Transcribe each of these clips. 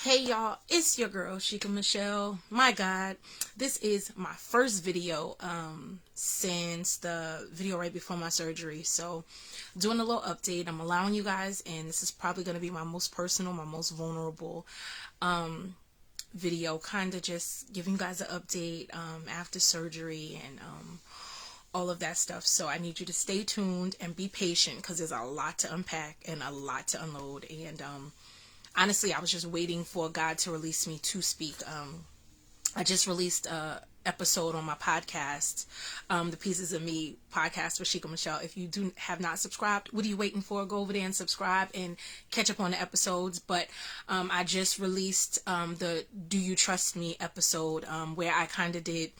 Hey y'all, it's your girl Sheikah Michelle. My God, this is my first video since the video right before my surgery. So doing a little update. I'm allowing you guys, and this is probably going to be my most personal, my most vulnerable video, kind of just giving you guys an update after surgery and all of that stuff. So I need you to stay tuned and be patient because there's a lot to unpack and a lot to unload. And honestly, I was just waiting for God to release me to speak. I just released a episode on my podcast, the Pieces of Me podcast with Sheikah Michelle. If you have not subscribed, what are you waiting for? Go over there and subscribe and catch up on the episodes. But I just released the Do You Trust Me episode, where I kind of did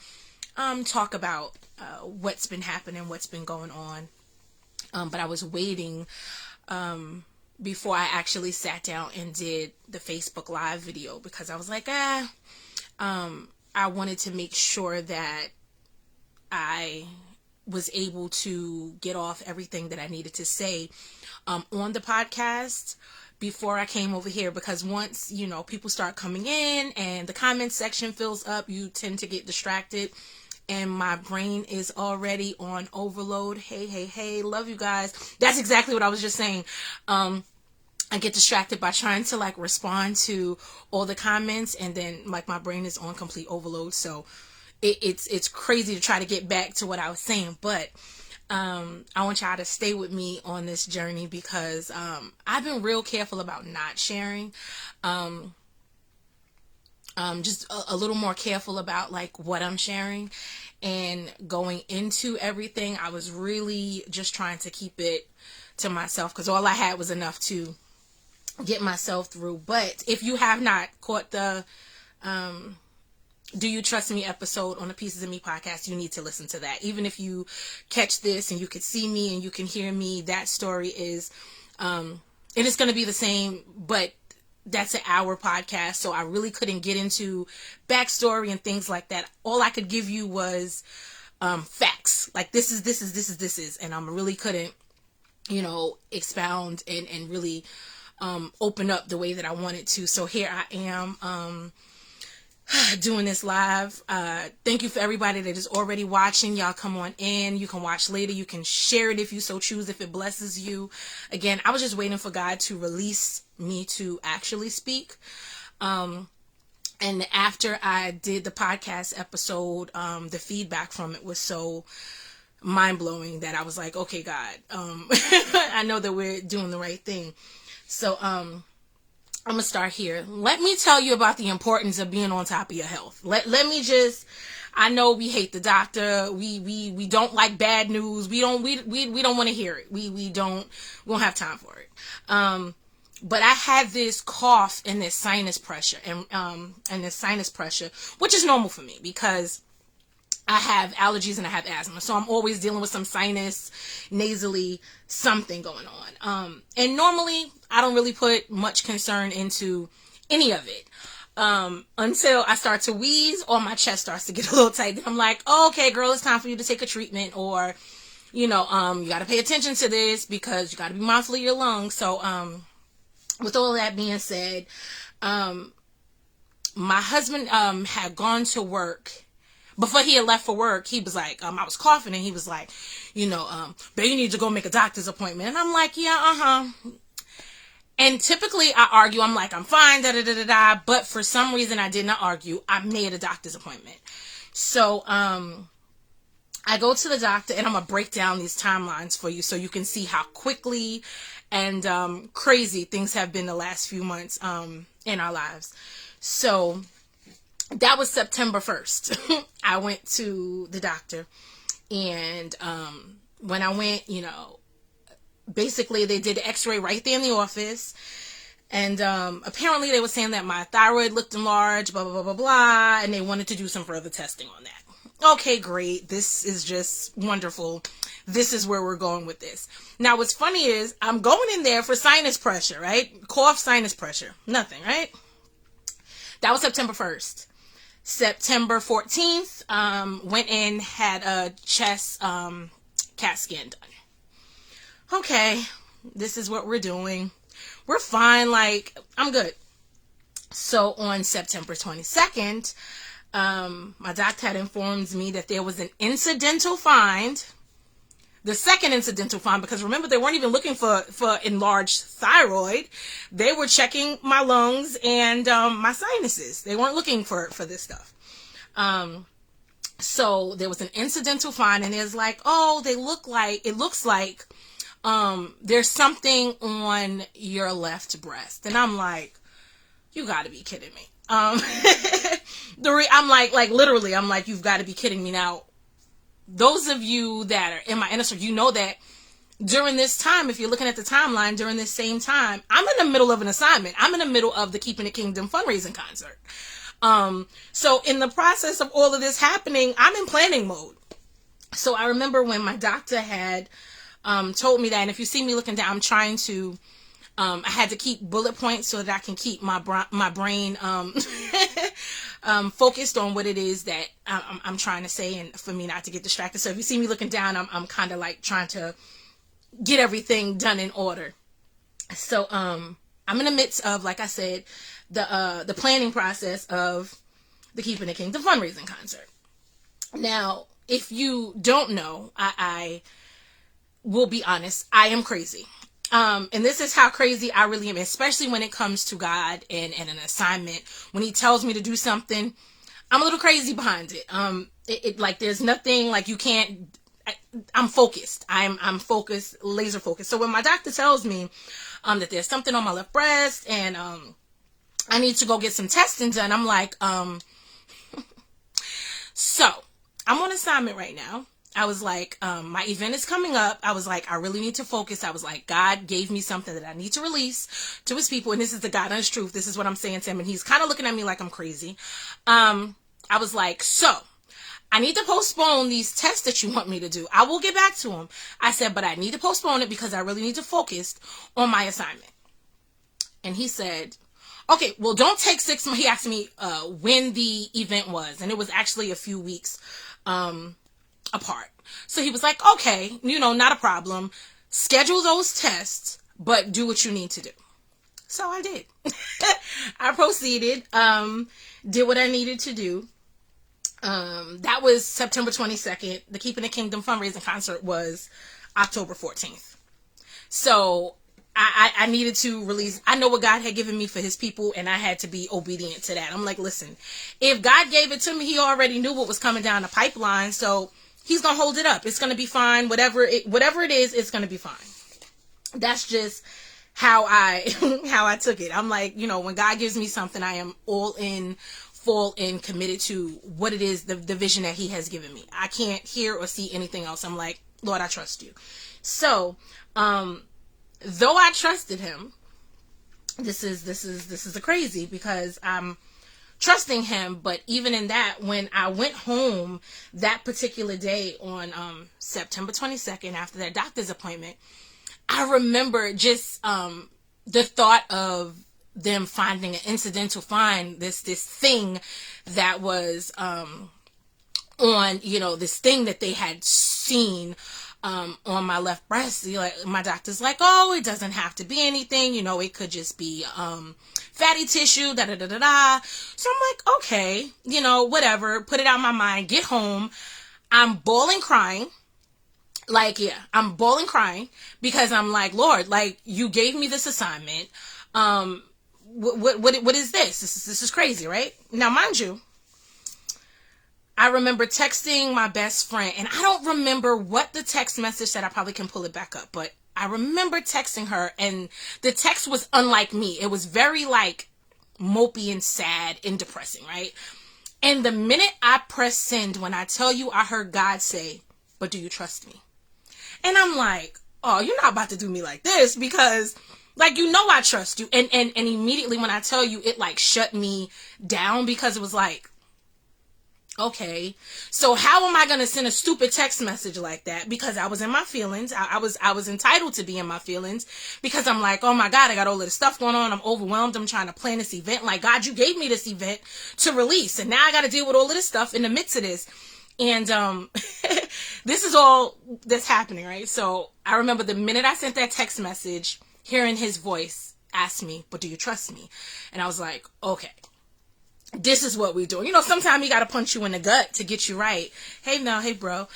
talk about what's been happening, what's been going on. But I was waiting before I actually sat down and did the Facebook Live video because I was like, I wanted to make sure that I was able to get off everything that I needed to say on the podcast before I came over here, because once, people start coming in and the comment section fills up, you tend to get distracted. And my brain is already on overload. Hey, love you guys. That's exactly what I was just saying. I get distracted by trying to respond to all the comments, and then my brain is on complete overload. So it's crazy to try to get back to what I was saying. But I want y'all to stay with me on this journey because I've been real careful about not sharing. Just a little more careful about what I'm sharing, and going into everything, I was really just trying to keep it to myself because all I had was enough to get myself through. But if you have not caught the Do You Trust Me episode on the Pieces of Me podcast, you need to listen to that. Even if you catch this and you can see me and you can hear me, that story is it is going to be the same, but that's an hour podcast, so I really couldn't get into backstory and things like that. All I could give you was facts, this is, and I really couldn't expound and really open up the way that I wanted to. So here I am doing this live. Thank you for everybody that is already watching. Y'all come on in. You can watch later. You can share it if you so choose, if it blesses you. Again, I was just waiting for God to release me to actually speak. And after I did the podcast episode, the feedback from it was so mind-blowing that I was like, okay, God, I know that we're doing the right thing. So I'm gonna start here. Let me tell you about the importance of being on top of your health. Let me just, I know we hate the doctor. We don't like bad news. We don't want to hear it. We don't have time for it. But I had this cough and this sinus pressure and this sinus pressure, which is normal for me because I have allergies and I have asthma. So I'm always dealing with some sinus, nasally, something going on. And normally I don't really put much concern into any of it. Until I start to wheeze or my chest starts to get a little tight. Then I'm like, oh, okay, girl, it's time for you to take a treatment, or, you got to pay attention to this because you got to be mindful of your lungs. So, with all that being said, my husband, had gone to work. Before he had left for work, he was like, I was coughing, and he was like, babe, you need to go make a doctor's appointment. And I'm like, yeah, And typically I argue, I'm like, I'm fine, but for some reason I did not argue. I made a doctor's appointment. So, I go to the doctor, and I'm going to break down these timelines for you so you can see how quickly and, crazy things have been the last few months, in our lives. So that was September 1st. I went to the doctor, and when I went, basically they did the x-ray right there in the office, and apparently they were saying that my thyroid looked enlarged, blah, blah, blah, blah, blah, and they wanted to do some further testing on that. Okay, great. This is just wonderful. This is where we're going with this. Now, what's funny is I'm going in there for sinus pressure, right? Cough, sinus pressure. Nothing, right? That was September 1st. September 14th, went in, had a chest CAT scan done. Okay, this is what we're doing. We're fine. I'm good. So on September 22nd, my doctor had informed me that there was an incidental find. The second incidental find, because remember, they weren't even looking for enlarged thyroid. They were checking my lungs and my sinuses. They weren't looking for this stuff. So there was an incidental find, and there's like, oh, it looks like there's something on your left breast. And I'm like, you gotta be kidding me. I'm like literally, I'm like, you've got to be kidding me. Now, those of you that are in my inner circle, you know that during this time, if you're looking at the timeline, during this same time, I'm in the middle of an assignment. I'm in the middle of the Keeping the Kingdom fundraising concert. So in the process of all of this happening, I'm in planning mode. So I remember when my doctor had told me that, and if you see me looking down, I'm trying to, I had to keep bullet points so that I can keep my brain focused on what it is that I'm trying to say, and for me not to get distracted. So if you see me looking down, I'm kind of like trying to get everything done in order. So I'm in the midst of, like I said, the planning process of the Keeping the Kingdom fundraising concert. Now, if you don't know, I will be honest, I am crazy. And this is how crazy I really am, especially when it comes to God and an assignment. When he tells me to do something, I'm a little crazy behind it. It like, there's nothing like you can't, I'm focused. I'm focused, laser focused. So when my doctor tells me, that there's something on my left breast and, I need to go get some testing done, I'm like, so I'm on assignment right now. I was like, my event is coming up. I was like, I really need to focus. I was like, God gave me something that I need to release to his people. And this is the God honest truth. This is what I'm saying to him. And he's kind of looking at me like I'm crazy. I was like, so I need to postpone these tests that you want me to do. I will get back to him. I said, but I need to postpone it because I really need to focus on my assignment. And he said, okay, well, don't take 6 months. He asked me, when the event was, and it was actually a few weeks, apart. So he was like, okay, not a problem. Schedule those tests, but do what you need to do. So I did. I proceeded, did what I needed to do. That was September 22nd. The Keeping the Kingdom fundraising concert was October 14th. So I needed to release. I know what God had given me for his people, and I had to be obedient to that. I'm like, listen, if God gave it to me, he already knew what was coming down the pipeline. So he's going to hold it up. It's going to be fine. Whatever it is, it's going to be fine. That's just how I took it. I'm like, when God gives me something, I am all in, full in, committed to what it is, the vision that he has given me. I can't hear or see anything else. I'm like, Lord, I trust you. So, though I trusted him, this is a crazy, because I'm trusting him. But even in that, when I went home that particular day on September 22nd, after that doctor's appointment, I remember just the thought of them finding an incidental find, this thing that was on, this thing that they had seen on my left breast. Like, my doctor's like, oh, it doesn't have to be anything, it could just be fatty tissue, da da da da da. So I'm like, okay, whatever, put it out of my mind. Get home, I'm bawling crying. Like, yeah, I'm bawling crying because I'm like, Lord, like, you gave me this assignment. What is this? This is crazy, right? Now, mind you, I remember texting my best friend, and I don't remember what the text message said. I probably can pull it back up, but I remember texting her, and the text was unlike me. It was very like mopey and sad and depressing, right? And the minute I pressed send, when I tell you, I heard God say, but do you trust me? And I'm like, oh, you're not about to do me like this, because like, I trust you. And immediately when I tell you, it like shut me down, because it was like, okay, so how am I going to send a stupid text message like that? Because I was in my feelings. I was entitled to be in my feelings, because I'm like, oh my God, I got all of this stuff going on. I'm overwhelmed. I'm trying to plan this event. Like, God, you gave me this event to release, and now I got to deal with all of this stuff in the midst of this. And, this is all that's happening, right? So I remember the minute I sent that text message, hearing his voice, asked me, but do you trust me? And I was like, okay, this is what we do. You know, sometimes you got to punch you in the gut to get you right. Hey, Mel. Hey, bro.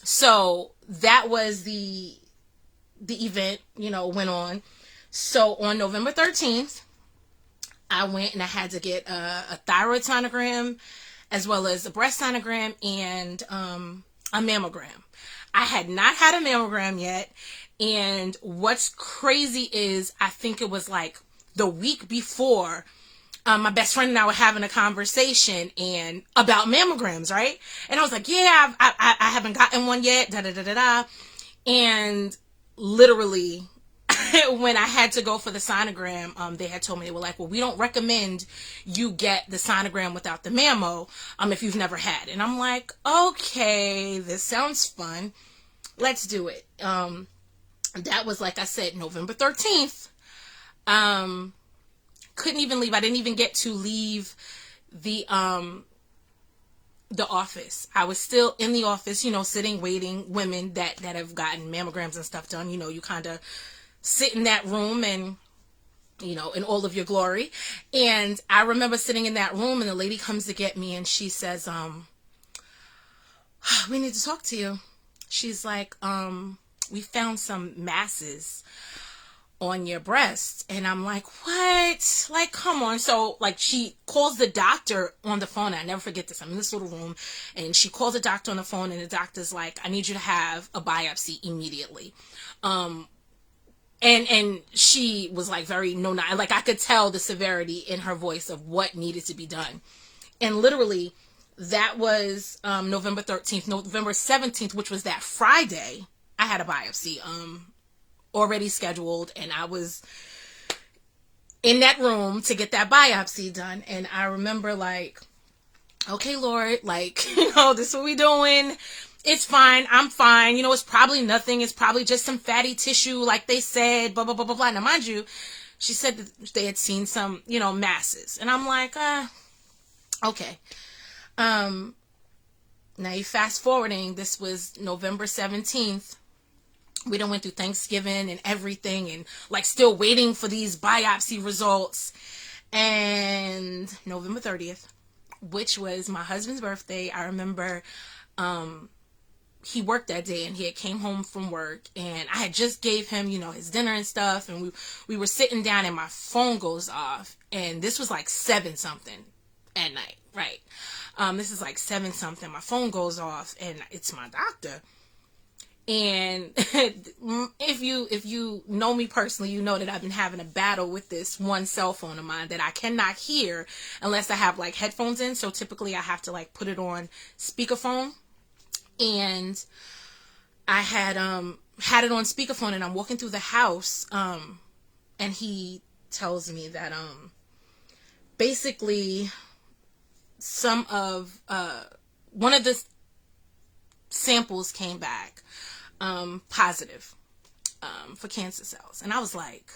So that was the event, you know, went on. So on November 13th, I went and I had to get a thyroid sonogram, as well as a breast sonogram and a mammogram. I had not had a mammogram yet. And what's crazy is I think it was like the week before, my best friend and I were having a conversation and about mammograms, right? And I was like, yeah, I haven't gotten one yet, da da da da da. And literally, when I had to go for the sonogram, they had told me, they were like, well, we don't recommend you get the sonogram without the mammo, if you've never had. And I'm like, okay, this sounds fun. Let's do it. That was, like I said, November 13th. Couldn't even leave. I didn't even get to leave the office. I was still in the office, you know, sitting, waiting. Women that have gotten mammograms and stuff done, you know, you kind of sit in that room and, you know, in all of your glory. And I remember sitting in that room and the lady comes to get me and she says, we need to talk to you. She's like, we found some masses on your breast. And I'm like, what? Like, come on. So, like, she calls the doctor on the phone. I never forget this. I'm in this little room and she calls the doctor on the phone and the doctor's like, I need you to have a biopsy immediately. And she was like very like I could tell the severity in her voice of what needed to be done. And literally that was November 13th. November 17th, which was that Friday, I had a biopsy already scheduled, and I was in that room to get that biopsy done. And I remember like, okay, Lord, like, you know, this is what we doing. It's fine. I'm fine. You know, it's probably nothing. It's probably just some fatty tissue, like they said, blah, blah, blah, blah, blah. Now, mind you, she said that they had seen some, you know, masses. And I'm like, okay. Now you fast forwarding, this was November 17th. We done went through Thanksgiving and everything and like still waiting for these biopsy results. And November 30th, which was my husband's birthday, I remember, he worked that day and he had came home from work and I had just gave him, you know, his dinner and stuff. And we were sitting down and my phone goes off, and this was like 7 something at night. Right. This is like 7 something. My phone goes off and it's my doctor. And if you know me personally, you know that I've been having a battle with this one cell phone of mine that I cannot hear unless I have like headphones in. So typically I have to like put it on speakerphone. And I had it on speakerphone and I'm walking through the house and he tells me that basically some of one of the samples came back positive for cancer cells. And I was like,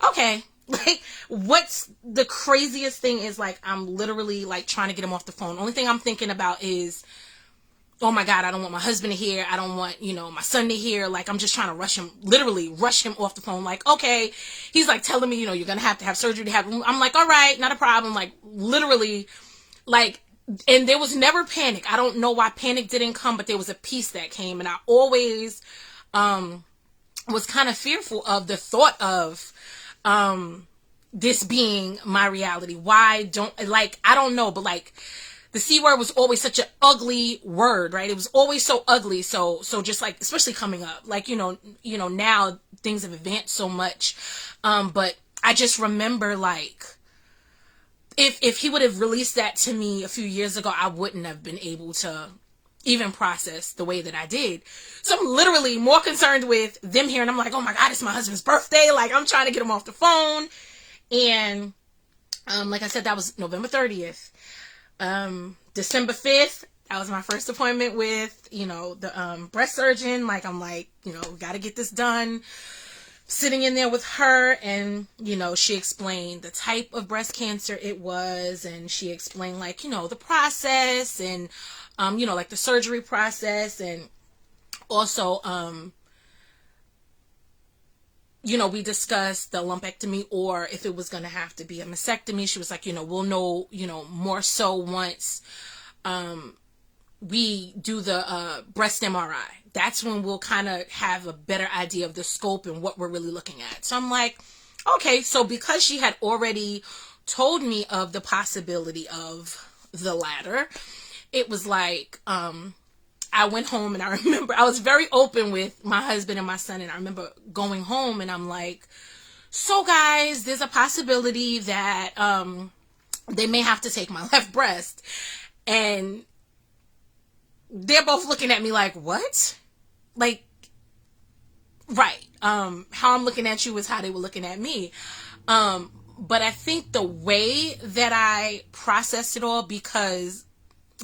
okay, like what's the craziest thing is like I'm literally like trying to get him off the phone. Only thing I'm thinking about is, oh my God, I don't want my husband to hear. I don't want, you know, my son to hear. Like, I'm just trying to literally rush him off the phone. Like, okay. He's like telling me, you know, you're going to have surgery to have, I'm like, all right, not a problem. Like, literally, like, and there was never panic. I don't know why panic didn't come, but there was a peace that came. And I always, was kind of fearful of the thought of, this being my reality. Why don't, like, I don't know, but like, the C word was always such an ugly word, right? It was always so ugly. So just like, especially coming up, like, you know, now things have advanced so much. But I just remember like, if he would have released that to me a few years ago, I wouldn't have been able to even process the way that I did. So I'm literally more concerned with them here. And I'm like, oh my God, it's my husband's birthday. Like I'm trying to get him off the phone. And, like I said, that was November 30th. December 5th, that was my first appointment with, you know, the, breast surgeon. Like, I'm like, you know, got to get this done. Sitting in there with her and, you know, she explained the type of breast cancer it was. And she explained like, you know, the process and, you know, like the surgery process and also, we discussed the lumpectomy or if it was going to have to be a mastectomy. She was like, we'll know, more so once we do the breast MRI. That's when we'll kind of have a better idea of the scope and what we're really looking at. So I'm like, okay, so because she had already told me of the possibility of the latter, it was like, I went home and I remember I was very open with my husband and my son, and I remember going home and I'm like, so guys, there's a possibility that they may have to take my left breast. And they're both looking at me like, what? Like, right. How I'm looking at you is how they were looking at me. But I think the way that I processed it all, because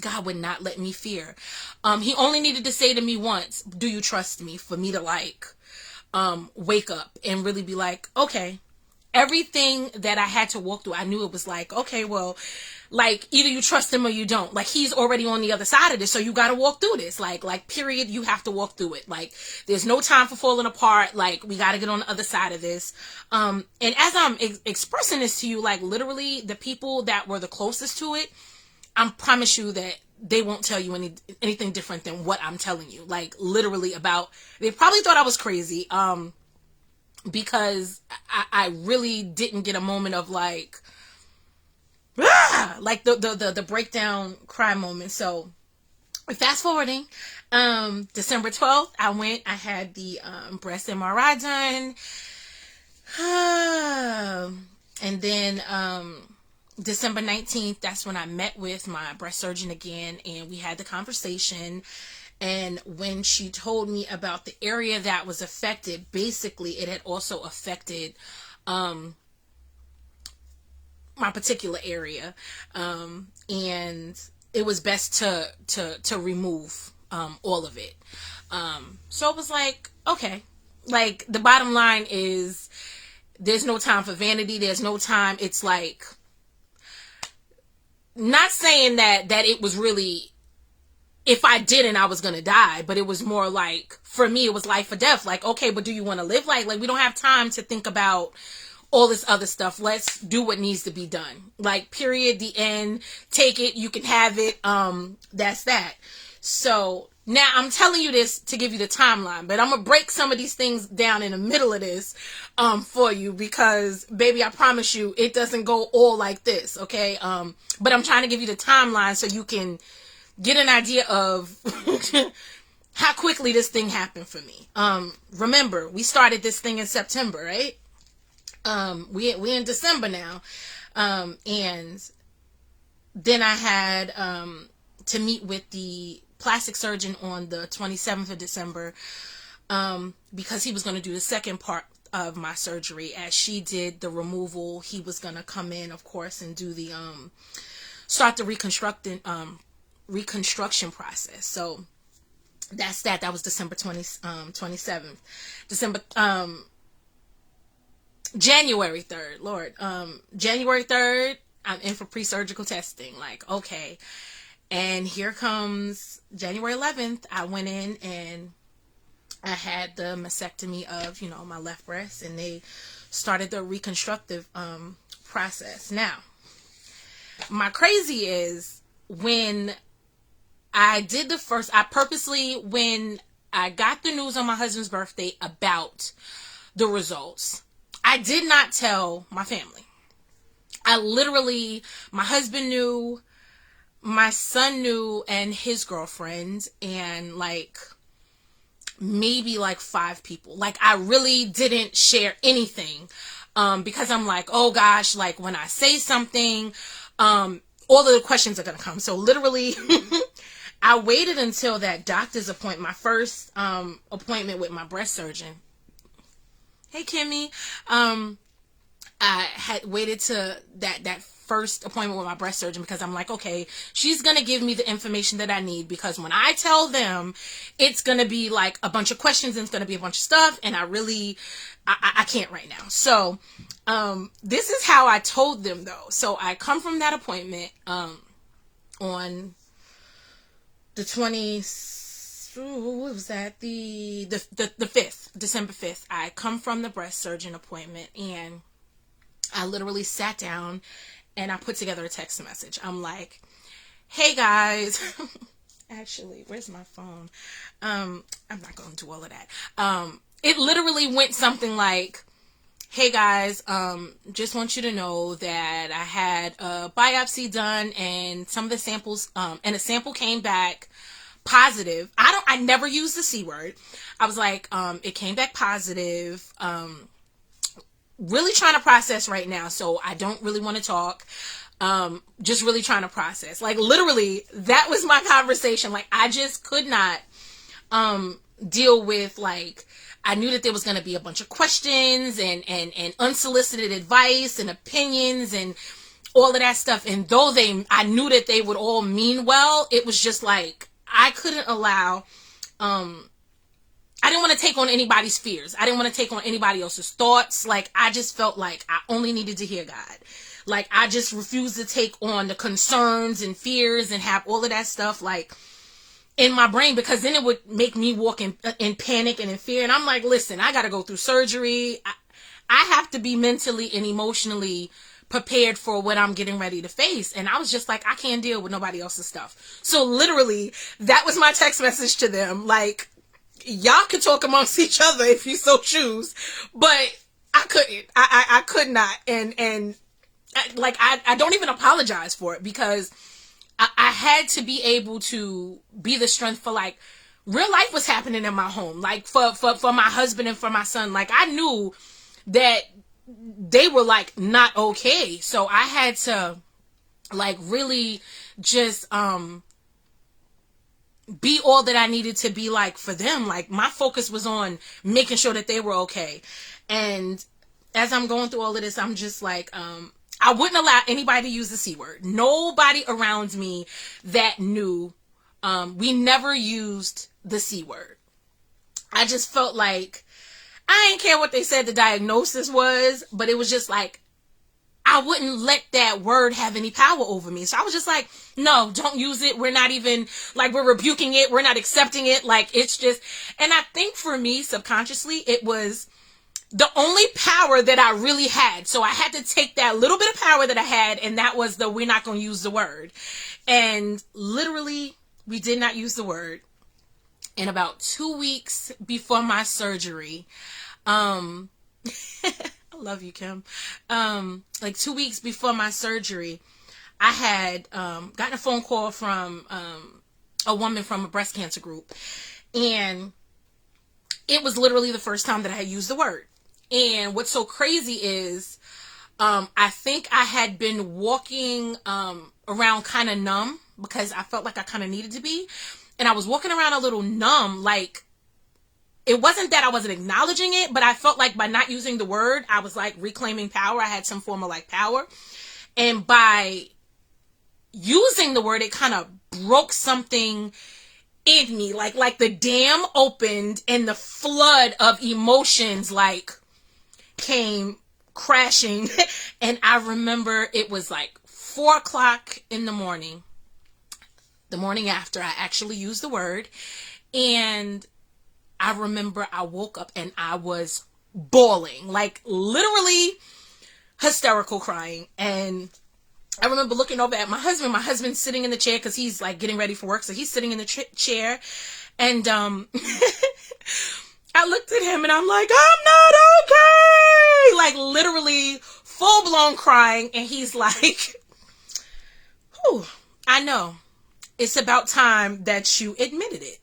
God would not let me fear. He only needed to say to me once, do you trust me? For me to like, wake up and really be like, okay, everything that I had to walk through, I knew it was like, okay, well, like either you trust him or you don't. Like he's already on the other side of this, so you got to walk through this. Like period, you have to walk through it. Like there's no time for falling apart. Like we got to get on the other side of this. And as I'm expressing this to you, like literally the people that were the closest to it, I promise you that they won't tell you anything different than what I'm telling you. Like literally they probably thought I was crazy. Because I really didn't get a moment of like the breakdown cry moment. So fast forwarding, December 12th, I had the breast MRI done. And then December 19th, that's when I met with my breast surgeon again, and we had the conversation. And when she told me about the area that was affected, basically it had also affected my particular area, and it was best to remove all of it. So it was like, okay, like the bottom line is there's no time for vanity. There's no time. It's like, not saying that it was really, if I didn't, I was going to die, but it was more like, for me, it was life or death. Like, okay, but do you want to live? Like we don't have time to think about all this other stuff. Let's do what needs to be done. Like, period, the end, take it, you can have it. That's that. So now I'm telling you this to give you the timeline, but I'm going to break some of these things down in the middle of this, for you, because baby, I promise you, it doesn't go all like this. Okay. But I'm trying to give you the timeline so you can get an idea of how quickly this thing happened for me. Remember, we started this thing in September, right? We in December now. And then I had, to meet with the plastic surgeon on the 27th of December, because he was going to do the second part of my surgery. As she did the removal, he was going to come in, of course, and do the, start the reconstruction process. So that's that. That was December 27th. January 3rd, Lord. January 3rd, I'm in for pre-surgical testing. Like, okay. And here comes January 11th. I went in and I had the mastectomy of, my left breast, and they started the reconstructive process. Now, my crazy is when I did when I got the news on my husband's birthday about the results, I did not tell my family. My husband knew, my son knew, and his girlfriend, and like maybe like 5 people. Like I really didn't share anything, because I'm like, oh gosh, like when I say something, all of the questions are going to come. So literally, I waited until that doctor's appointment, my first appointment with my breast surgeon. Hey, Kimmy. I had waited to that first appointment with my breast surgeon, because I'm like, okay, she's going to give me the information that I need, because when I tell them, it's going to be like a bunch of questions and it's going to be a bunch of stuff, and I can't right now. So, this is how I told them though. So I come from that appointment, on the 20th, what was that? The 5th, December 5th. I come from the breast surgeon appointment, and I literally sat down and I put together a text message. I'm like, hey guys, actually, where's my phone? I'm not going to do all of that. It literally went something like, hey guys, just want you to know that I had a biopsy done, and some of the samples, and a sample came back positive. I never used the C word. I was like, it came back positive. Really trying to process right now, so I don't really want to talk. Just really trying to process. Like, literally, that was my conversation. Like, I just could not deal with, like, I knew that there was going to be a bunch of questions and unsolicited advice and opinions and all of that stuff. And though I knew that they would all mean well, it was just like, I couldn't allow, I didn't want to take on anybody's fears. I didn't want to take on anybody else's thoughts. Like, I just felt like I only needed to hear God. Like, I just refused to take on the concerns and fears and have all of that stuff, like, in my brain, because then it would make me walk in panic and in fear. And I'm like, listen, I got to go through surgery. I have to be mentally and emotionally prepared for what I'm getting ready to face. And I was just like, I can't deal with nobody else's stuff. So literally, that was my text message to them. Like, y'all could talk amongst each other if you so choose, but I couldn't. I could not. And like, I don't even apologize for it, because I had to be able to be the strength for, like, real life was happening in my home. Like, for my husband and for my son. Like, I knew that they were, like, not okay. So I had to, like, really just, be all that I needed to be, like, for them. Like, my focus was on making sure that they were okay. And as I'm going through all of this, I'm just like, I wouldn't allow anybody to use the C word. Nobody around me that knew. We never used the C word. I just felt like, I didn't care what they said the diagnosis was, but it was just like, I wouldn't let that word have any power over me. So I was just like, no, don't use it. We're not even, like, we're rebuking it. We're not accepting it. Like, it's just, and I think for me, subconsciously, it was the only power that I really had. So I had to take that little bit of power that I had, and that was we're not going to use the word. And literally, we did not use the word. And about 2 weeks before my surgery, I love you, Kim. Like 2 weeks before my surgery, I had gotten a phone call from a woman from a breast cancer group. And it was literally the first time that I had used the word. And what's so crazy is, I think I had been walking around kind of numb, because I felt like I kind of needed to be. And I was walking around a little numb. Like, it wasn't that I wasn't acknowledging it, but I felt like by not using the word, I was like reclaiming power. I had some form of like power. And by using the word, it kind of broke something in me. Like the dam opened and the flood of emotions like came crashing. And I remember it was like 4:00 in the morning after I actually used the word. And I remember I woke up and I was bawling, like literally hysterical crying. And I remember looking over at my husband sitting in the chair, because he's like getting ready for work. So he's sitting in the chair. And I looked at him and I'm like, I'm not okay. Like literally full blown crying. And he's like, whew, I know. It's about time that you admitted it.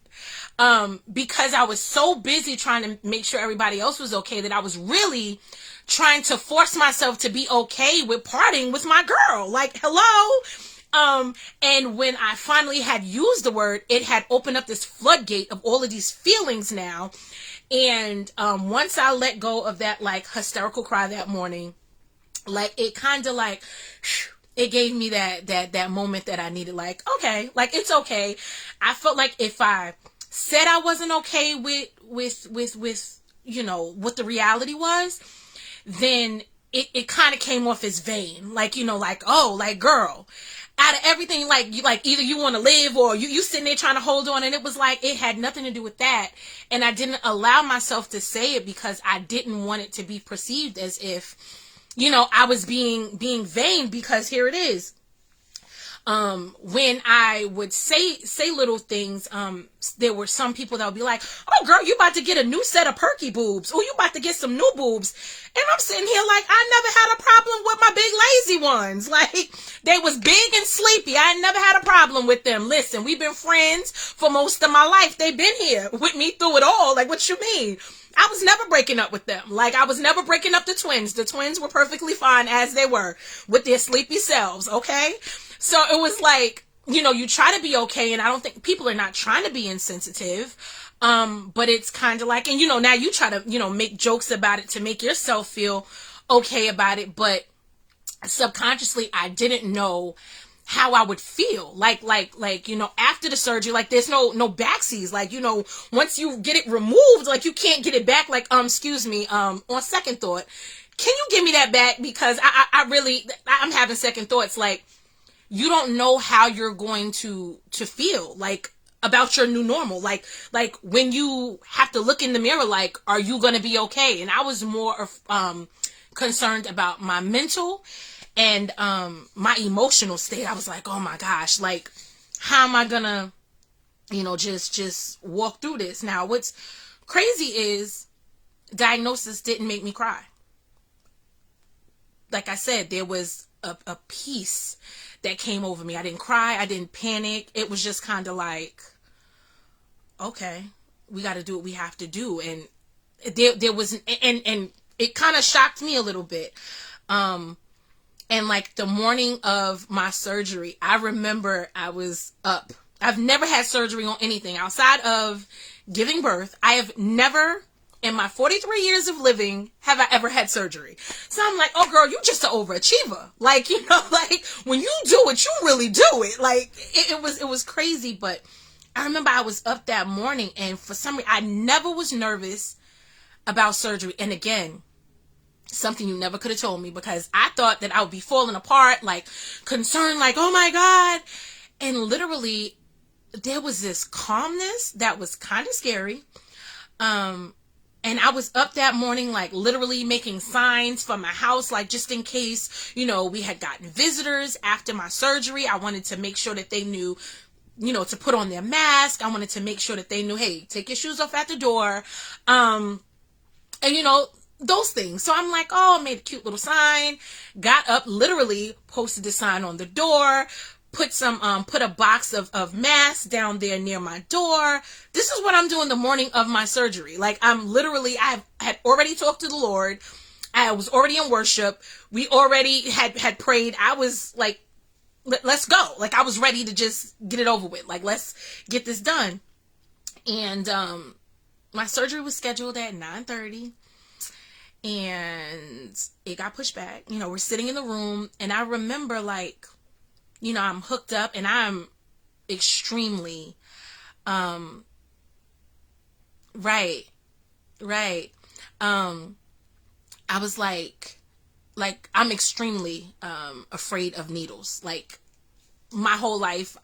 Because I was so busy trying to make sure everybody else was okay that I was really trying to force myself to be okay with parting with my girl. Like, hello. And when I finally had used the word, it had opened up this floodgate of all of these feelings now. And once I let go of that like hysterical cry that morning, like it kind of like, it gave me that moment that I needed. Like, okay, like it's okay. I felt like if I said I wasn't okay with you know what the reality was, then it kind of came off as vain. Like, you know, like, oh, like girl. out of everything, like you, like either you want to live or you sitting there trying to hold on. And it was like, it had nothing to do with that. And I didn't allow myself to say it because I didn't want it to be perceived as if, I was being vain, because here it is. When I would say little things, there were some people that would be like, oh girl, you about to get a new set of perky boobs. Oh, you about to get some new boobs. And I'm sitting here like, I never had a problem with my big lazy ones. Like, they was big and sleepy. I never had a problem with them. Listen, we've been friends for most of my life. They've been here with me through it all. Like, what you mean? I was never breaking up with them. Like, I was never breaking up the twins. The twins were perfectly fine as they were with their sleepy selves, okay? So it was like, you try to be okay, and I don't think people are not trying to be insensitive, but it's kind of like, and now you try to, make jokes about it to make yourself feel okay about it, but subconsciously I didn't know how I would feel. Like, after the surgery, like there's no backsies. Like, once you get it removed, like you can't get it back. Like, excuse me, on second thought, can you give me that back? Because I'm having second thoughts. Like, you don't know how you're going to feel, like, about your new normal. Like when you have to look in the mirror, like, are you going to be okay? And I was more, concerned about my mental and my emotional state. I was like, oh my gosh, like, how am I gonna, just walk through this? Now, what's crazy is diagnosis didn't make me cry. Like I said, there was a peace that came over me. I didn't cry. I didn't panic. It was just kind of like, okay, we got to do what we have to do. And there was, and it kind of shocked me a little bit. And like the morning of my surgery, I remember I was up. I've never had surgery on anything outside of giving birth. I have never, in my 43 years of living, have I ever had surgery. So I'm like, oh girl, you just an overachiever. Like, like when you do it, you really do it. Like it was crazy. But I remember I was up that morning, and for some reason, I never was nervous about surgery. And again, something you never could have told me, because I thought that I would be falling apart, like concerned, like, oh my God. And literally there was this calmness that was kind of scary. And I was up that morning, like literally making signs for my house, like just in case, we had gotten visitors after my surgery. I wanted to make sure that they knew, to put on their mask. I wanted to make sure that they knew, hey, take your shoes off at the door. And those things. So I'm like, oh, I made a cute little sign, got up, literally posted the sign on the door, put a box of masks down there near my door. This is what I'm doing the morning of my surgery. Like, I had already talked to the Lord. I was already in worship. We already had prayed. I was like, let's go. Like, I was ready to just get it over with. Like, let's get this done. And, my surgery was scheduled at 9:30. And it got pushed back. We're sitting in the room, and I remember, like, I'm hooked up, and I'm extremely, right. I was like, I'm extremely, afraid of needles. Like, my whole life,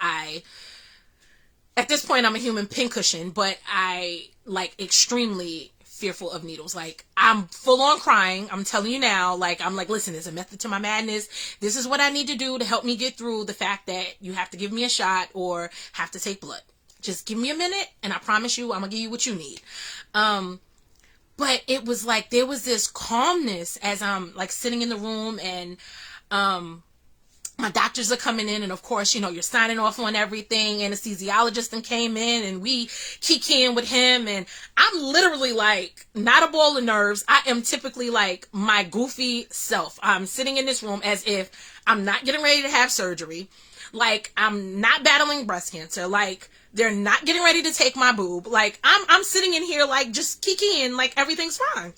at this point, I'm a human pincushion, but I, like, extremely fearful of needles. Like, I'm full on crying. I'm telling you now, like, I'm like, listen, there's a method to my madness. This is what I need to do to help me get through the fact that you have to give me a shot or have to take blood. Just give me a minute, and I promise you, I'm gonna give you what you need. But it was like, there was this calmness as I'm like sitting in the room, and, my doctors are coming in, and of course, you're signing off on everything. Anesthesiologist then came in, and we kikiing with him, and I'm literally like not a ball of nerves. I am typically like my goofy self. I'm sitting in this room as if I'm not getting ready to have surgery. Like, I'm not battling breast cancer. Like, they're not getting ready to take my boob. Like, I'm sitting in here like just kikiing, like everything's fine.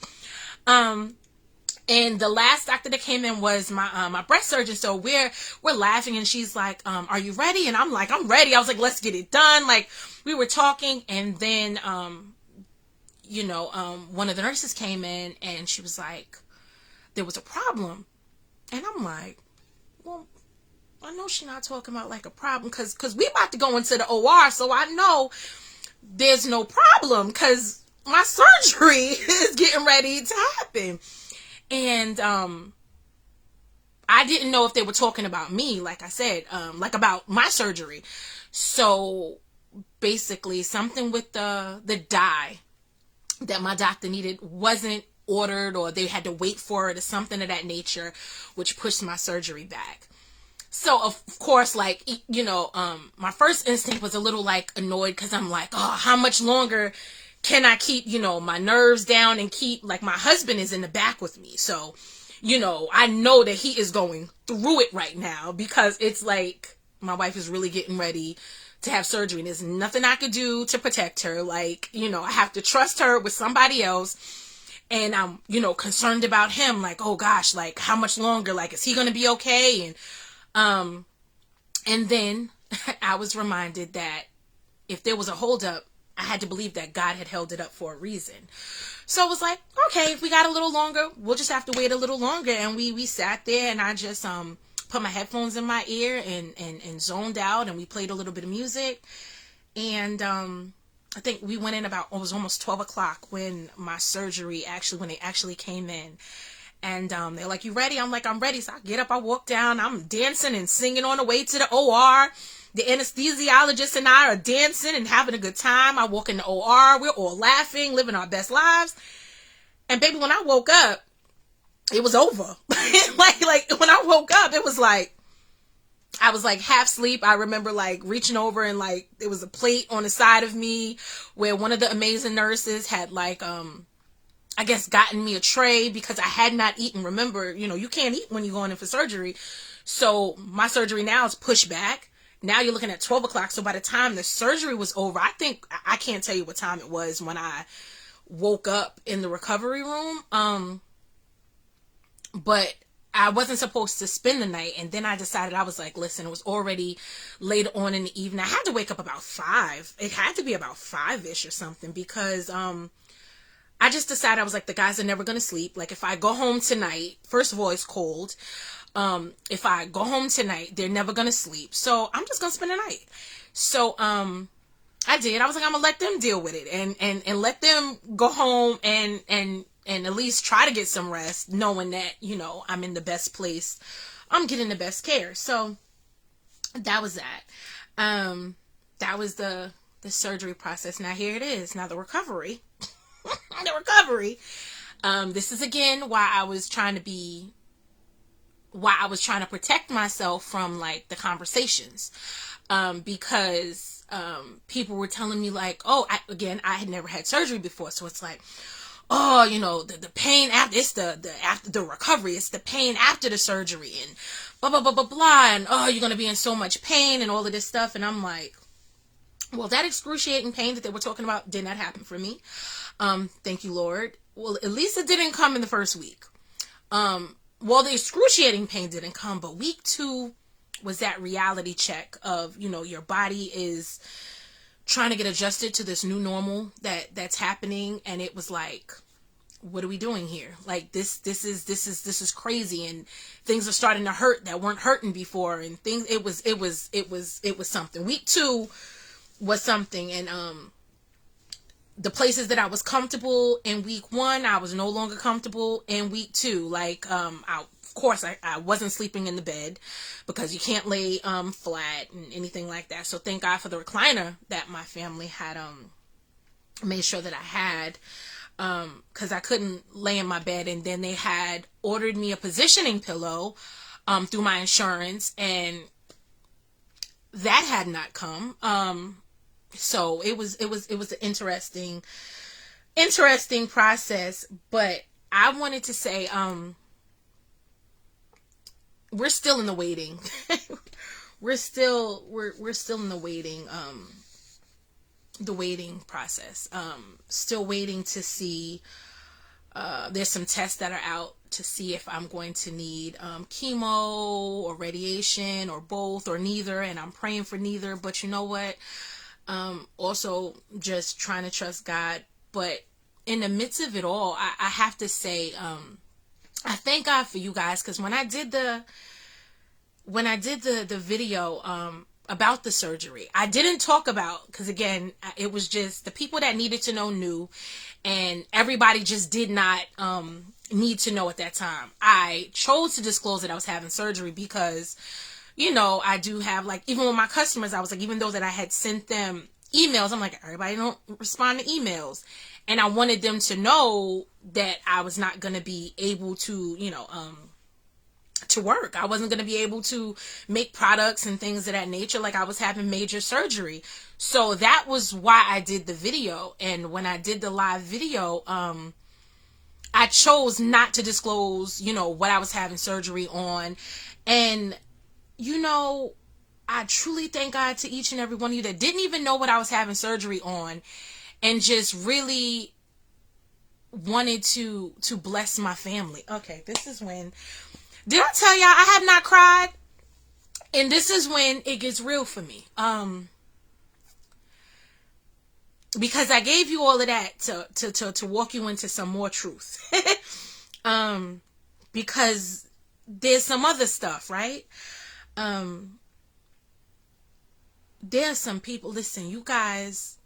And the last doctor that came in was my breast surgeon. So we're laughing, and she's like, are you ready? And I'm like, I'm ready. I was like, let's get it done. Like, we were talking, and then, one of the nurses came in, and she was like, there was a problem. And I'm like, well, I know she's not talking about like a problem, because we about to go into the OR, so I know there's no problem because my surgery is getting ready to happen. And I didn't know if they were talking about me, like I said, like about my surgery. So basically something with the dye that my doctor needed wasn't ordered, or they had to wait for it, or something of that nature, which pushed my surgery back. So of course, like, my first instinct was a little like annoyed, because I'm like, oh, how much longer can I keep, my nerves down, and keep, like, my husband is in the back with me. So, I know that he is going through it right now, because it's like my wife is really getting ready to have surgery, and there's nothing I could do to protect her. Like, I have to trust her with somebody else. And I'm, concerned about him. Like, oh gosh, like, how much longer? Like, is he going to be okay? And then I was reminded that if there was a holdup, I had to believe that God had held it up for a reason. So I was like, okay, if we got a little longer, we'll just have to wait a little longer. And we sat there, and I just put my headphones in my ear and zoned out, and we played a little bit of music. And I think we went in about, it was almost 12 o'clock when my surgery when they actually came in. And they're like, you ready? I'm like, I'm ready. So I get up, I walk down, I'm dancing and singing on the way to the OR. The anesthesiologist and I are dancing and having a good time. I walk in the OR, we're all laughing, living our best lives. And baby, when I woke up, it was over. like when I woke up, it was like, I was like half asleep. I remember like reaching over, and like there was a plate on the side of me where one of the amazing nurses had like, I guess, gotten me a tray, because I had not eaten. Remember, you can't eat when you're going in for surgery. So my surgery now is pushed back. Now you're looking at 12 o'clock. So by the time the surgery was over, I can't tell you what time it was when I woke up in the recovery room. But I wasn't supposed to spend the night. And then I decided, I was like, listen, it was already later on in the evening. I had to wake up about 5. It had to be about 5-ish or something, because, I just decided, I was like, the guys are never going to sleep. Like, if I go home tonight, first of all, it's cold. If I go home tonight, they're never going to sleep. So I'm just going to spend the night. So, I did. I was like, I'm going to let them deal with it, and let them go home and at least try to get some rest, knowing that, I'm in the best place. I'm getting the best care. So that was that. That was the surgery process. Now here it is. Now the recovery. This is again why I was trying to protect myself from like the conversations, because people were telling me like, oh, I had never had surgery before, so it's like, oh, the pain after, it's after the recovery, it's the pain after the surgery, and blah blah blah blah blah, and oh, you're gonna be in so much pain and all of this stuff. And I'm like, well, that excruciating pain that they were talking about did not happen for me. Thank you, Lord. Well, at least it didn't come in the first week. Well, the excruciating pain didn't come, but week 2 was that reality check of, your body is trying to get adjusted to this new normal that's happening. And it was like, what are we doing here? Like, this is crazy. And things are starting to hurt that weren't hurting before. And things, it was something. Week 2 was something. And, the places that I was comfortable in week 1, I was no longer comfortable in week 2. Like, of course, I wasn't sleeping in the bed, because you can't lay flat and anything like that. So thank God for the recliner that my family had made sure that I had, because I couldn't lay in my bed. And then they had ordered me a positioning pillow through my insurance, and that had not come. So it was an interesting process. But I wanted to say, we're still in the waiting. we're still in the waiting process. Still waiting to see, there's some tests that are out to see if I'm going to need chemo or radiation or both or neither, and I'm praying for neither. But you know what? Also just trying to trust God. But in the midst of it all, I have to say, I thank God for you guys, because when I did when I did the video, about the surgery, I didn't talk about, because again, it was just the people that needed to know knew, and everybody just did not, need to know at that time. I chose to disclose that I was having surgery because, I do have, like, even with my customers, I was like, even though that I had sent them emails, I'm like, everybody don't respond to emails. And I wanted them to know that I was not going to be able to, to work. I wasn't going to be able to make products and things of that nature. Like, I was having major surgery. So that was why I did the video. And when I did the live video, I chose not to disclose, what I was having surgery on. And, I truly thank God to each and every one of you that didn't even know what I was having surgery on and just really wanted to bless my family. Okay, this is when, did I tell y'all I have not cried? And this is when it gets real for me. Because I gave you all of that to walk you into some more truth. Because there's some other stuff, right? There's some people, listen, you guys,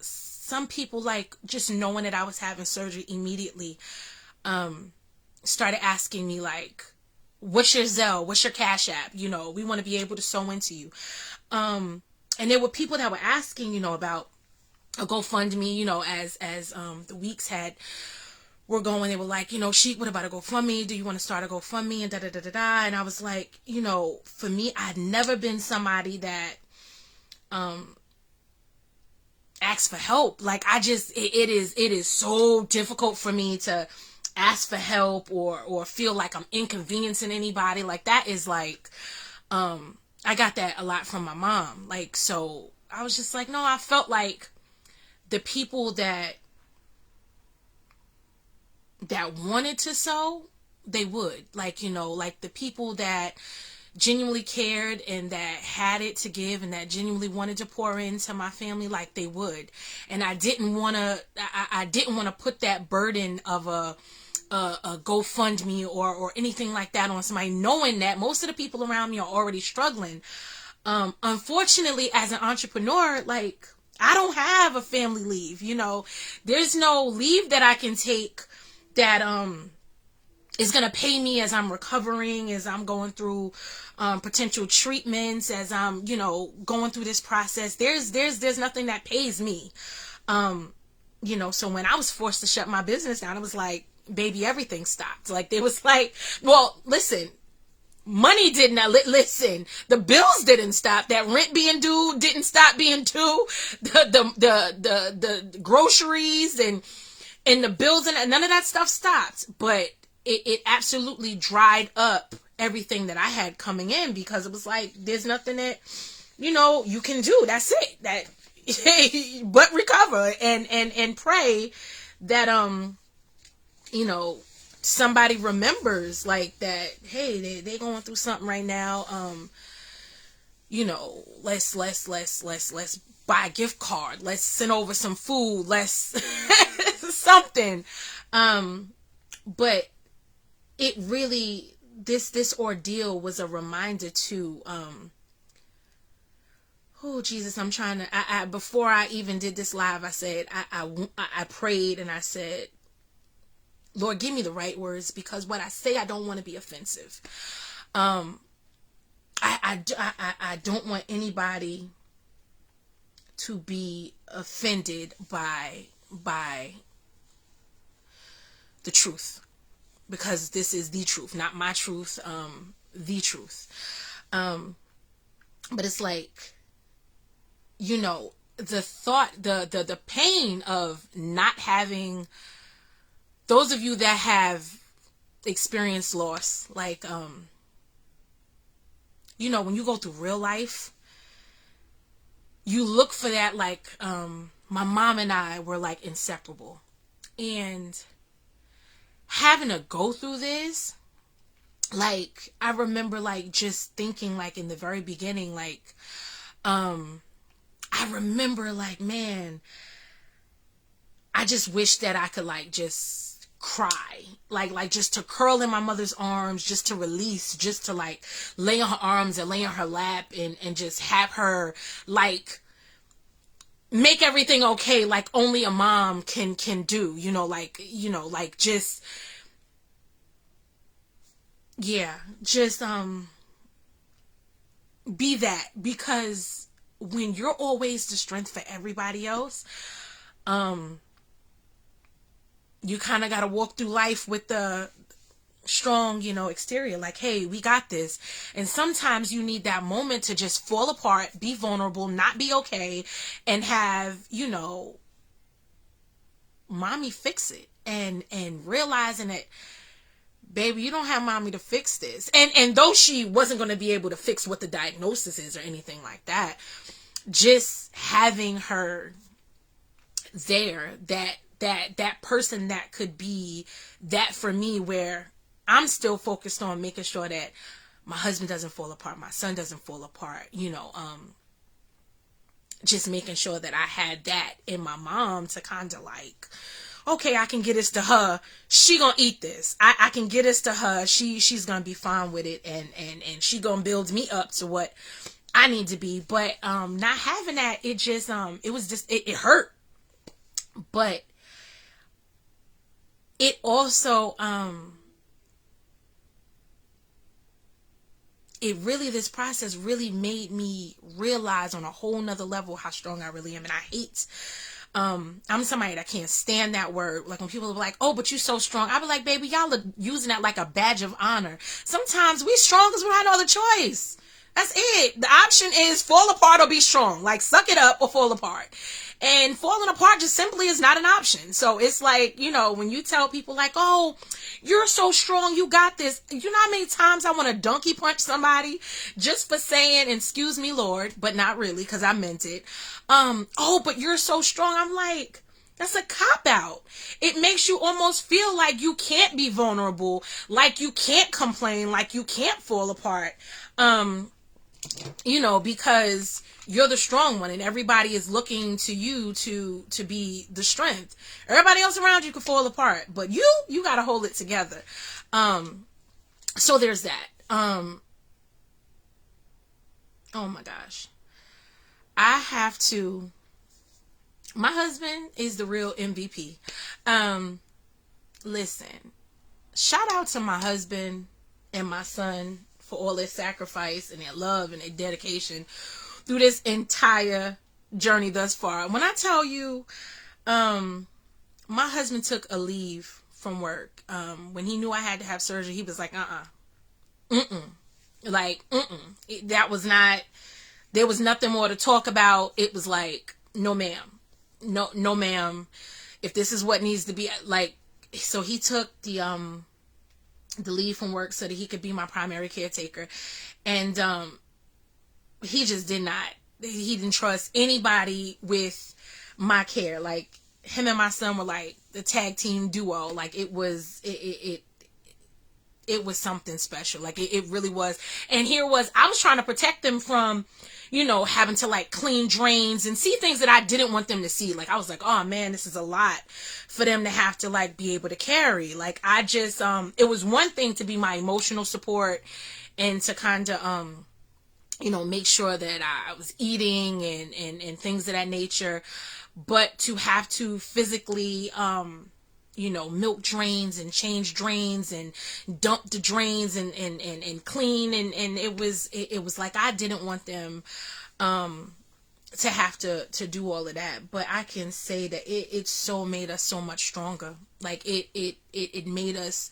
some people, like, just knowing that I was having surgery immediately, started asking me, like, what's your Zelle? What's your Cash App? We want to be able to sew into you. And there were people that were asking, about a GoFundMe, as the weeks were going. They were like, Sheik, what about a GoFundMe? Do you want to start a GoFundMe? And da-da-da-da-da. And I was like, for me, I'd never been somebody that, ask for help. Like, it is so difficult for me to ask for help or feel like I'm inconveniencing anybody. Like, that is like, I got that a lot from my mom. Like, so I was just like, no, I felt like the people that wanted to sew, they would, like, like the people that genuinely cared and that had it to give and that genuinely wanted to pour into my family, like, they would. And I didn't want to put that burden of a GoFundMe or anything like that on somebody, knowing that most of the people around me are already struggling. Unfortunately, as an entrepreneur, like, I don't have a family leave, there's no leave that I can take that, is going to pay me as I'm recovering, as I'm going through, potential treatments, as I'm, going through this process. There's nothing that pays me. So when I was forced to shut my business down, it was like, baby, everything stopped. Like, they was like, well, listen, money did not, listen, the bills didn't stop. That rent being due didn't stop being due. The groceries and the bills and none of that stuff stopped. But it absolutely dried up everything that I had coming in, because it was like, there's nothing that, you can do. That's it. That, but recover and pray that, somebody remembers, like, that, hey, they going through something right now. Let's buy a gift card. Let's send over some food. Let's something. But it really, this ordeal was a reminder to, oh, Jesus, I'm trying to, I before I even did this live, I said, I prayed and I said, Lord, give me the right words, because what I say, I don't want to be offensive. I don't want anybody to be offended by the truth, because this is the truth, not my truth, the truth. But it's like, the thought, the pain of not having, those of you that have experienced loss, like, when you go through real life, you look for that, like, my mom and I were like inseparable, and having to go through this, like, I remember, like, just thinking, like, in the very beginning, like, I remember, like, man, I just wish that I could, like, just cry, like just to curl in my mother's arms, just to release, just to like lay on her arms and lay on her lap and just have her like make everything okay, like only a mom can do, like just, yeah, just be that. Because when you're always the strength for everybody else, you kind of got to walk through life with the strong, exterior, like, hey, we got this. And sometimes you need that moment to just fall apart, be vulnerable, not be okay, and have, mommy fix it. And realizing that, baby, you don't have mommy to fix this. And though she wasn't going to be able to fix what the diagnosis is or anything like that, just having her there, that person that could be that for me, where I'm still focused on making sure that my husband doesn't fall apart, my son doesn't fall apart, just making sure that I had that in my mom to kind of like, okay, I can get this to her. She gonna eat this. I can get this to her. She's gonna be fine with it, and she gonna build me up to what I need to be. But not having that, it just it was just it hurt. But it also this process really made me realize on a whole nother level how strong I really am. And I hate, I'm somebody that can't stand that word. Like when people are like, oh, but you're so strong. I be like, baby, y'all are using that like a badge of honor. Sometimes we strong because we had no other choice. That's it. The option is fall apart or be strong. Like suck it up or fall apart. And falling apart just simply is not an option. So it's like, when you tell people like, oh, you're so strong, you got this. You know how many times I want to donkey punch somebody just for saying, excuse me, Lord, but not really, because I meant it. Oh, but you're so strong. I'm like, that's a cop-out. It makes you almost feel like you can't be vulnerable, like you can't complain, like you can't fall apart. Because you're the strong one and everybody is looking to you to be the strength. Everybody else around you can fall apart, but you got to hold it together. So there's that. Oh my gosh. My husband is the real MVP. Listen, shout out to my husband and my son for all their sacrifice and their love and their dedication through this entire journey thus far. When I tell you, my husband took a leave from work. When he knew I had to have surgery, he was like, that was not, there was nothing more to talk about. It was like, no ma'am, no ma'am. If this is what needs to be, like, so he took the leave from work so that he could be my primary caretaker. And he just he didn't trust anybody with my care. Like him and my son were like the tag team duo. Like it was something special. Like it really was. And I was trying to protect them from, having to like clean drains and see things that I didn't want them to see. Like I was like, oh man, this is a lot for them to have to like be able to carry. Like I just, it was one thing to be my emotional support and to kind of, make sure that I was eating and things of that nature, but to have to physically, milk drains and change drains and dump the drains and clean. And it was like, I didn't want them, to have to do all of that. But I can say that it so made us so much stronger. Like it made us,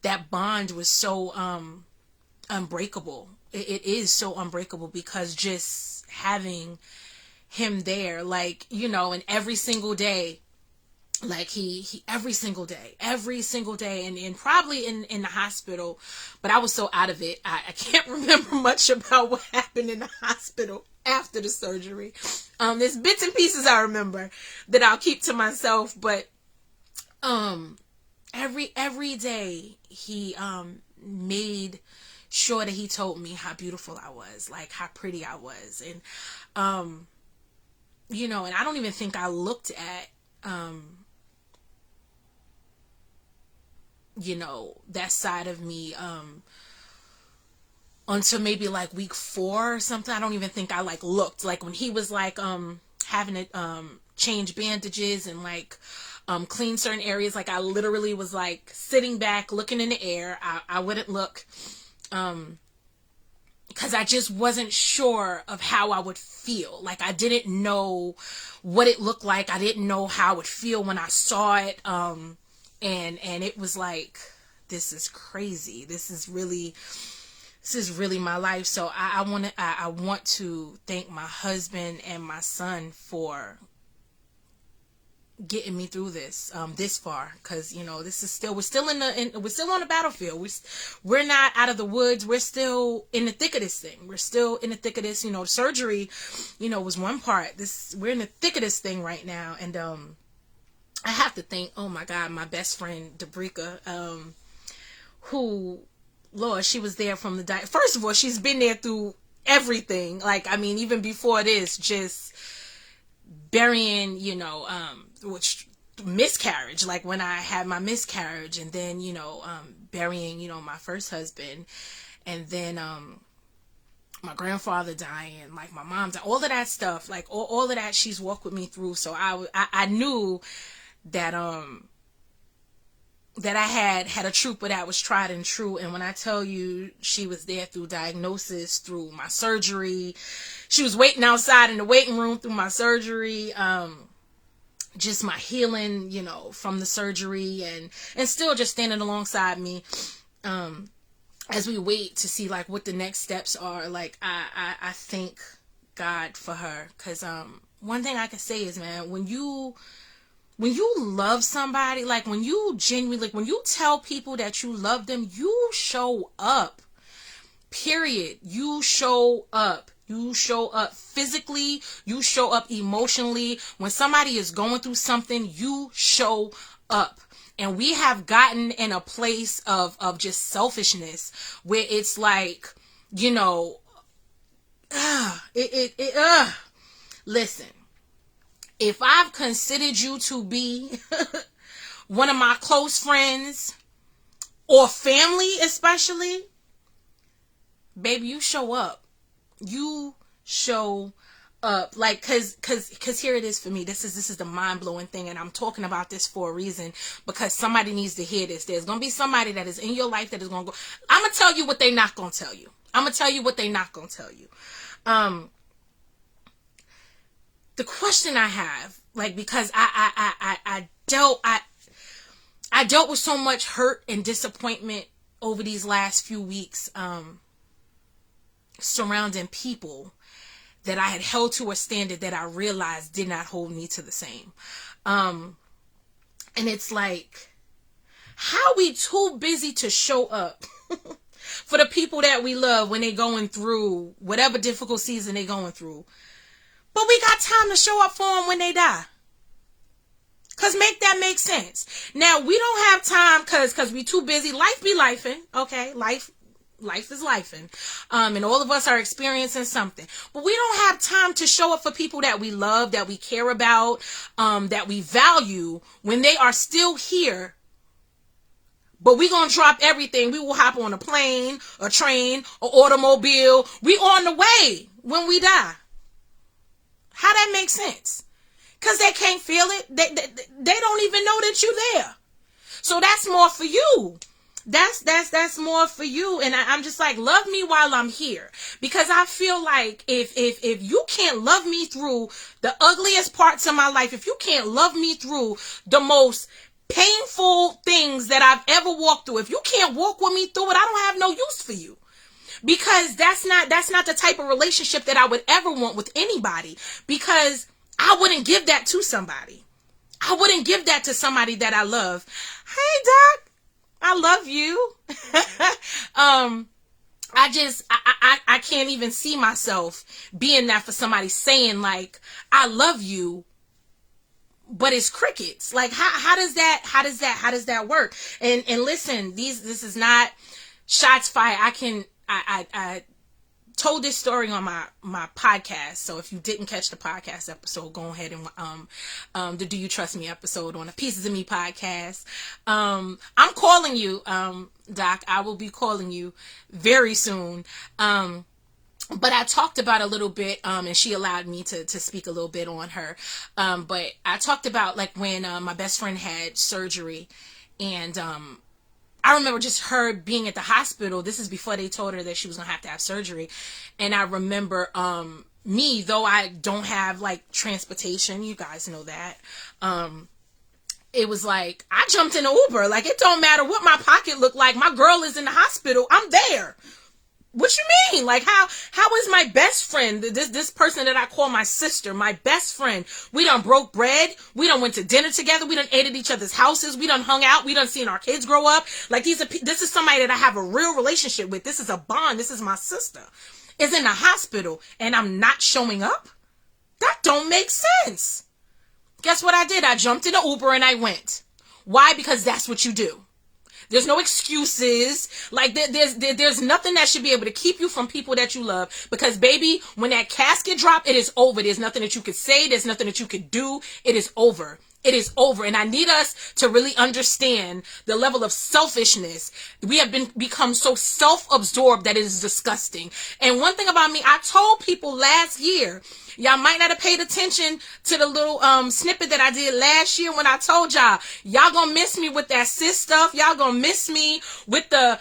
that bond was so, unbreakable. It is so unbreakable because just having him there, like, and every single day, like he every single day and probably in the hospital, but I was so out of it, I can't remember much about what happened in the hospital after the surgery. There's bits and pieces I remember that I'll keep to myself, but every day he made sure that he told me how beautiful I was, like how pretty I was. And and I don't even think I looked at that side of me, until maybe like week 4 or something. I don't even think I like looked, like when he was like, having to, change bandages and like, clean certain areas. Like I literally was like sitting back, looking in the air. I wouldn't look, because I just wasn't sure of how I would feel. Like I didn't know what it looked like. I didn't know how I would feel when I saw it. And it was like, this is crazy. This is really my life. So I want to thank my husband and my son for getting me through this, this far, because this is still, we're still on the battlefield. We're not out of the woods. We're still in the thick of this thing. We're still in the thick of this. Surgery, was one part. We're in the thick of this thing right now. And I have to thank, oh my God, my best friend Debricka, who, Lord, she was there from the first of all, she's been there through everything. Like, I mean, even before this, just burying, which miscarriage, like when I had my miscarriage, and then, burying, my first husband, and then, my grandfather dying, like my mom dying, all of that stuff, like all of that she's walked with me through. So I knew that, that I had a trooper that was tried and true. And when I tell you, she was there through diagnosis, through my surgery, she was waiting outside in the waiting room through my surgery, just my healing, from the surgery, and still just standing alongside me, as we wait to see like what the next steps are. Like I thank God for her, because one thing I can say is, man, when you love somebody, like when you genuinely, like when you tell people that you love them, you show up, period. You show up. You show up physically. You show up emotionally. When somebody is going through something, you show up. And we have gotten in a place of just selfishness where it's like, listen, if I've considered you to be one of my close friends or family, especially, baby, you show up. You show up. Like, cause here it is for me. This is the mind-blowing thing. And I'm talking about this for a reason, because somebody needs to hear this. There's going to be somebody that is in your life that is going to go, I'm going to tell you what they not going to tell you. I'm going to tell you what they not going to tell you. The question I have, like, because I dealt with so much hurt and disappointment over these last few weeks, surrounding people that I had held to a standard that I realized did not hold me to the same. And it's like, how we too busy to show up for the people that we love when they going through whatever difficult season they going through. But we got time to show up for them when they die. Cause make that make sense. Now we don't have time cause we too busy. Life be lifing. Okay. Life is lifing. And all of us are experiencing something, but we don't have time to show up for people that we love, that we care about, that we value when they are still here. But we gonna drop everything. We will hop on a plane, a train, or automobile. We on the way when we die. How that makes sense? Cause they can't feel it. They don't even know that you're there. So that's more for you. That's more for you. And I'm just like, love me while I'm here. Because I feel like if you can't love me through the ugliest parts of my life, if you can't love me through the most painful things that I've ever walked through, if you can't walk with me through it, I don't have no use for you. Because that's not the type of relationship that I would ever want with anybody. Because I wouldn't give that to somebody. I wouldn't give that to somebody that I love. Hey, Doc. I love you. I can't even see myself being that for somebody, saying like, I love you, but it's crickets. Like, how does that work? And listen, this is not shots fired. I told this story on my podcast. So if you didn't catch the podcast episode, go ahead and the Do You Trust Me episode on the Pieces of Me podcast. I'm calling you, Doc. I will be calling you very soon. But I talked about a little bit, and she allowed me to speak a little bit on her. But I talked about like when my best friend had surgery, and I remember just her being at the hospital. This is before they told her that she was gonna have to have surgery. And I remember me, though I don't have like transportation, you guys know that. It was like I jumped in an Uber. Like, it don't matter what my pocket looked like. My girl is in the hospital. I'm there. What you mean? Like, how is my best friend, this person that I call my sister, my best friend? We done broke bread. We done went to dinner together. We done ate at each other's houses. We done hung out. We done seen our kids grow up. Like, this is somebody that I have a real relationship with. This is a bond. This is my sister. Is in the hospital and I'm not showing up? That don't make sense. Guess what I did? I jumped in an Uber and I went. Why? Because that's what you do. There's no excuses. Like, there's nothing that should be able to keep you from people that you love. Because, baby, when that casket drop, it is over. There's nothing that you could say. There's nothing that you could do. It is over. It is over. And I need us to really understand the level of selfishness. We have become so self-absorbed that it is disgusting. And one thing about me, I told people last year, y'all might not have paid attention to the little snippet that I did last year when I told y'all gonna miss me with that sis stuff. Y'all gonna miss me with the,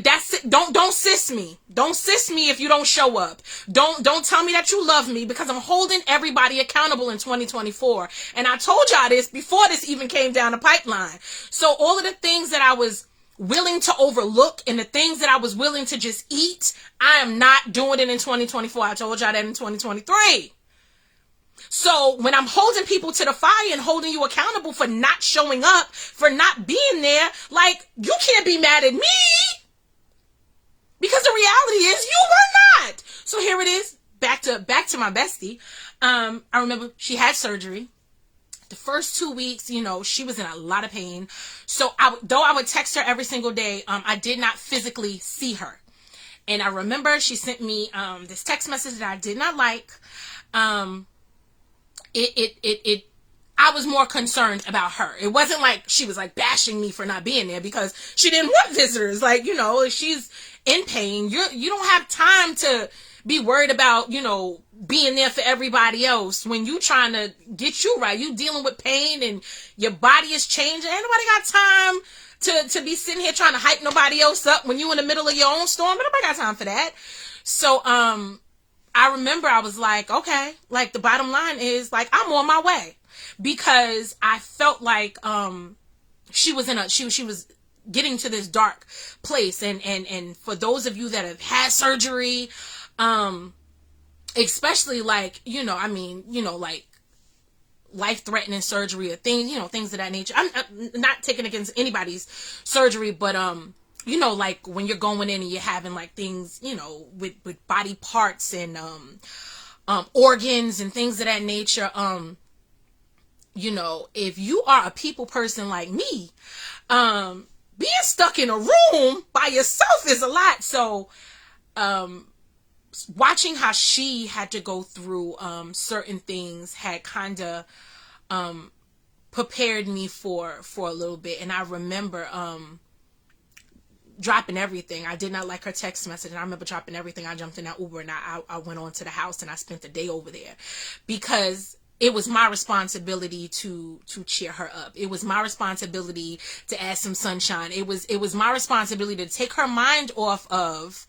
that's it. Don't sis me. Don't sis me if you don't show up. Don't tell me that you love me, because I'm holding everybody accountable in 2024. And I told y'all this before this even came down the pipeline. So all of the things that I was willing to overlook and the things that I was willing to just eat, I am not doing it in 2024. I told y'all that in 2023. So when I'm holding people to the fire and holding you accountable for not showing up, for not being there, like, you can't be mad at me, because the reality is you were not. So here it is, back to my bestie. I remember she had surgery. The first 2 weeks, she was in a lot of pain. So though I would text her every single day, I did not physically see her. And I remember she sent me this text message that I did not like. I was more concerned about her. It wasn't like she was like bashing me for not being there, because she didn't want visitors. Like, she's in pain. You don't have time to be worried about, being there for everybody else when you trying to get you right. You dealing with pain and your body is changing. Ain't nobody got time to be sitting here trying to hype nobody else up when you in the middle of your own storm. Nobody got time for that. So, I remember I was like, okay, like, the bottom line is, like, I'm on my way, because I felt like, she was getting to this dark place. And for those of you that have had surgery, especially like, like life-threatening surgery or things, things of that nature. I'm not taking against anybody's surgery, but, like when you're going in and you're having like things, with body parts and, organs and things of that nature. If you are a people person like me, being stuck in a room by yourself is a lot. So, watching how she had to go through certain things had kind of prepared me for a little bit. And I remember dropping everything. I did not like her text message, and I remember dropping everything. I jumped in that Uber and I went on to the house, and I spent the day over there, because it was my responsibility to cheer her up. It was my responsibility to add some sunshine. It was my responsibility to take her mind off of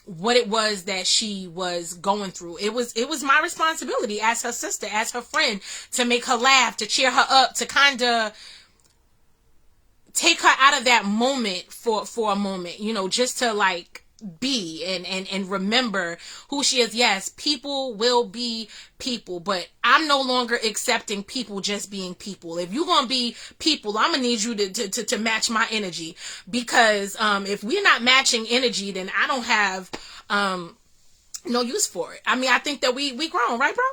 what it was that she was going through. It was my responsibility as her sister, as her friend, to make her laugh, to cheer her up, to kind of take her out of that moment for a moment, just to like be and remember who she is. Yes, people will be people, but I'm no longer accepting people just being people. If you're gonna be people, I'm gonna need you to match my energy, because if we're not matching energy, then I don't have no use for it. I mean, I think that we grown, right, bro?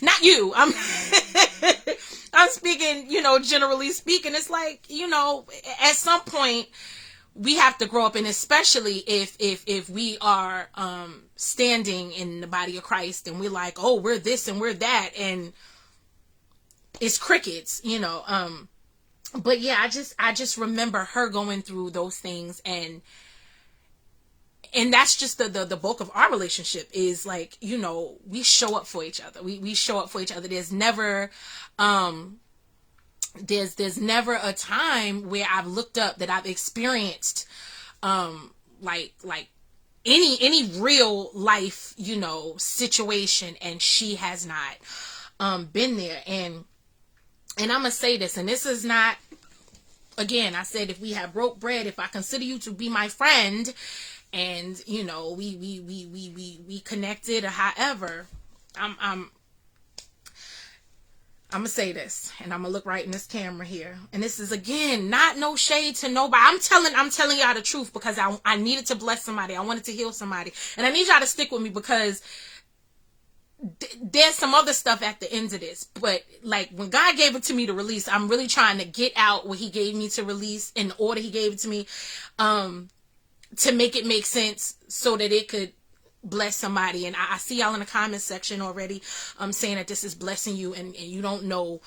Not you. I'm speaking, generally speaking. It's like, at some point we have to grow up, and especially if we are standing in the body of Christ and we're like, oh, we're this and we're that, and it's crickets, you know. But yeah, I just remember her going through those things, and that's just the bulk of our relationship is like, you know, we show up for each other. We show up for each other. There's never there's never a time where I've looked up that I've experienced like any real life, you know, situation, and she has not been there. And I'm gonna say this, and this is not, again, I said, if we have broke bread, if I consider you to be my friend, and you know, we connected, or however, I'm gonna say this, and I'm gonna look right in this camera here, and this is, again, not no shade to nobody. I'm telling y'all the truth, because I needed to bless somebody. I wanted to heal somebody, and I need y'all to stick with me, because there's some other stuff at the end of this. But like, when God gave it to me to release, I'm really trying to get out what he gave me to release in the order he gave it to me, to make it make sense so that it could bless somebody. And I see y'all in the comment section already saying that this is blessing you, and you don't know.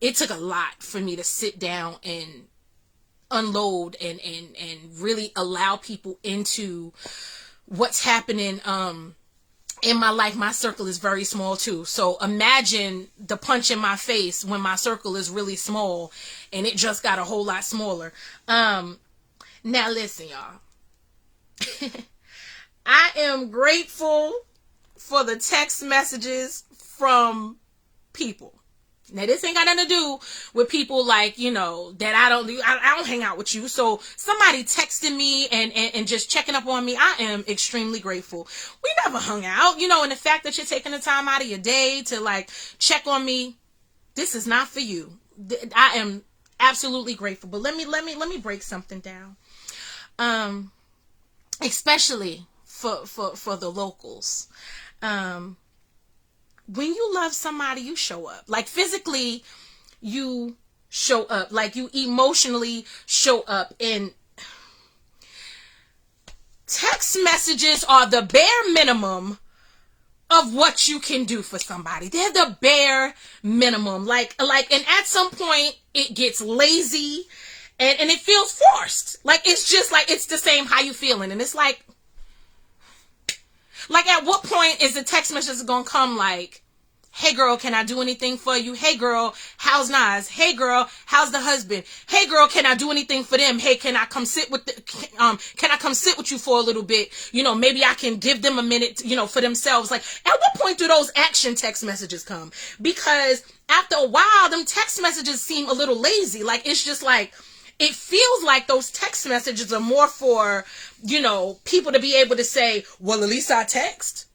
It took a lot for me to sit down and unload and really allow people into what's happening in my life. My circle is very small too, so imagine the punch in my face when my circle is really small, and it just got a whole lot smaller. Now listen, y'all. I am grateful for the text messages from people. Now, this ain't got nothing to do with people like, you know, that I don't hang out with you. So somebody texting me and just checking up on me, I am extremely grateful. We never hung out, you know, and the fact that you're taking the time out of your day to like check on me, this is not for you. I am absolutely grateful. But let me break something down. Especially for the locals. When you love somebody, you show up. Like, physically, you show up. Like, you emotionally show up. And text messages are the bare minimum of what you can do for somebody. They're the bare minimum. Like, and at some point, it gets lazy and it feels forced. Like, it's just like, it's the same how you feeling. And it's like at what point is the text message going to come like, hey girl, can I do anything for you? Hey girl, how's Nas? Hey girl, how's the husband? Hey girl, can I do anything for them? Hey, can I come sit with can I come sit with you for a little bit? You know, maybe I can give them a minute, you know, for themselves. Like, at what point do those action text messages come? Because after a while, them text messages seem a little lazy. Like, it's just like, it feels like those text messages are more for, you know, people to be able to say, well, at least I text.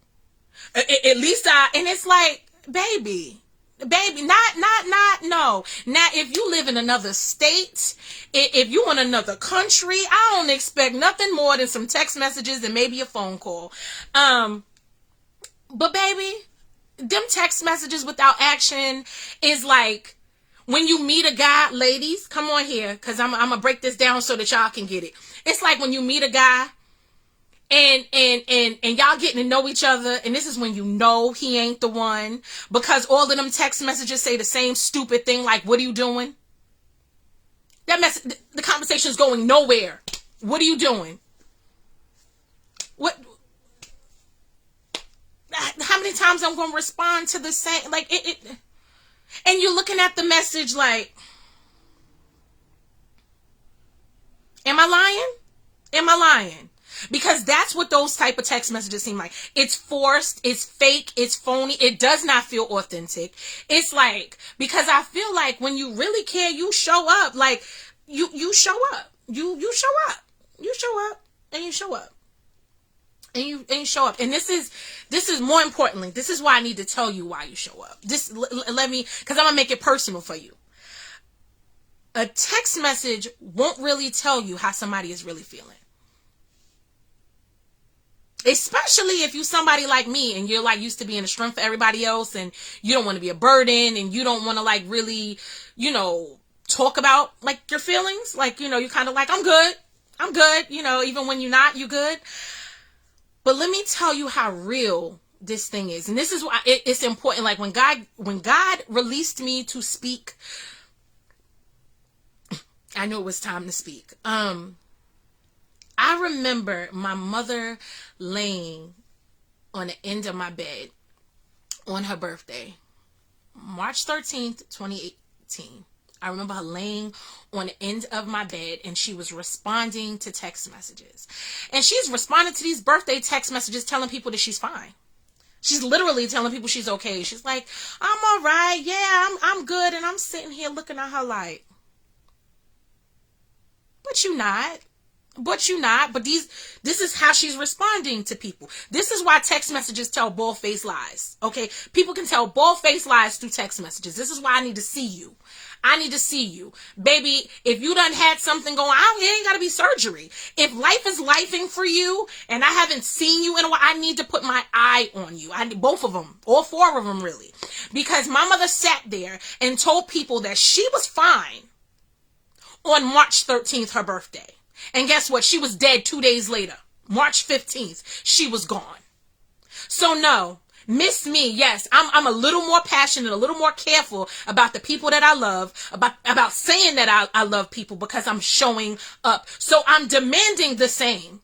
At least and it's like, baby, no. Now, if you live in another state, if you in another country, I don't expect nothing more than some text messages and maybe a phone call. But baby, them text messages without action is like, when you meet a guy, ladies, come on here, because I'm going to break this down so that y'all can get it. It's like when you meet a guy and y'all getting to know each other, and this is when you know he ain't the one, because all of them text messages say the same stupid thing, like, what are you doing? The conversation's going nowhere. What are you doing? What? How many times I'm going to respond to the same, like, and you're looking at the message like, am I lying? Am I lying? Because that's what those type of text messages seem like. It's forced, it's fake, it's phony, it does not feel authentic. It's like, because I feel like when you really care, you show up. Like, you show up. You show up. You show up. And you show up. And you show up. And this is more importantly, this is why I need to tell you why you show up. Let me, because I'm going to make it personal for you. A text message won't really tell you how somebody is really feeling. Especially if you somebody like me and you're like used to being a strength for everybody else, and you don't want to be a burden, and you don't want to like really, you know, talk about like your feelings. Like, you know, you're kind of like, I'm good. I'm good. You know, even when you're not, you good. But let me tell you how real this thing is. And this is why it's important. Like when God released me to speak, I knew it was time to speak. I remember my mother laying on the end of my bed on her birthday, March 13th, 2018. I remember her laying on the end of my bed and she was responding to text messages. And she's responding to these birthday text messages telling people that she's fine. She's literally telling people she's okay. She's like, I'm all right. Yeah, I'm good. And I'm sitting here looking at her like, but you're not. But this is how she's responding to people. This is why text messages tell bald-faced lies. Okay? People can tell bald-faced lies through text messages. This is why I need to see you. I need to see you. Baby, if you done had something going on, it ain't got to be surgery. If life is lifing for you and I haven't seen you in a while, I need to put my eye on you. I need both of them, all four of them really. Because my mother sat there and told people that she was fine on March 13th, her birthday. And guess what? She was dead 2 days later. March 15th, she was gone. So no, miss me. Yes, I'm a little more passionate, a little more careful about the people that I love, about saying that I love people because I'm showing up. So I'm demanding the same.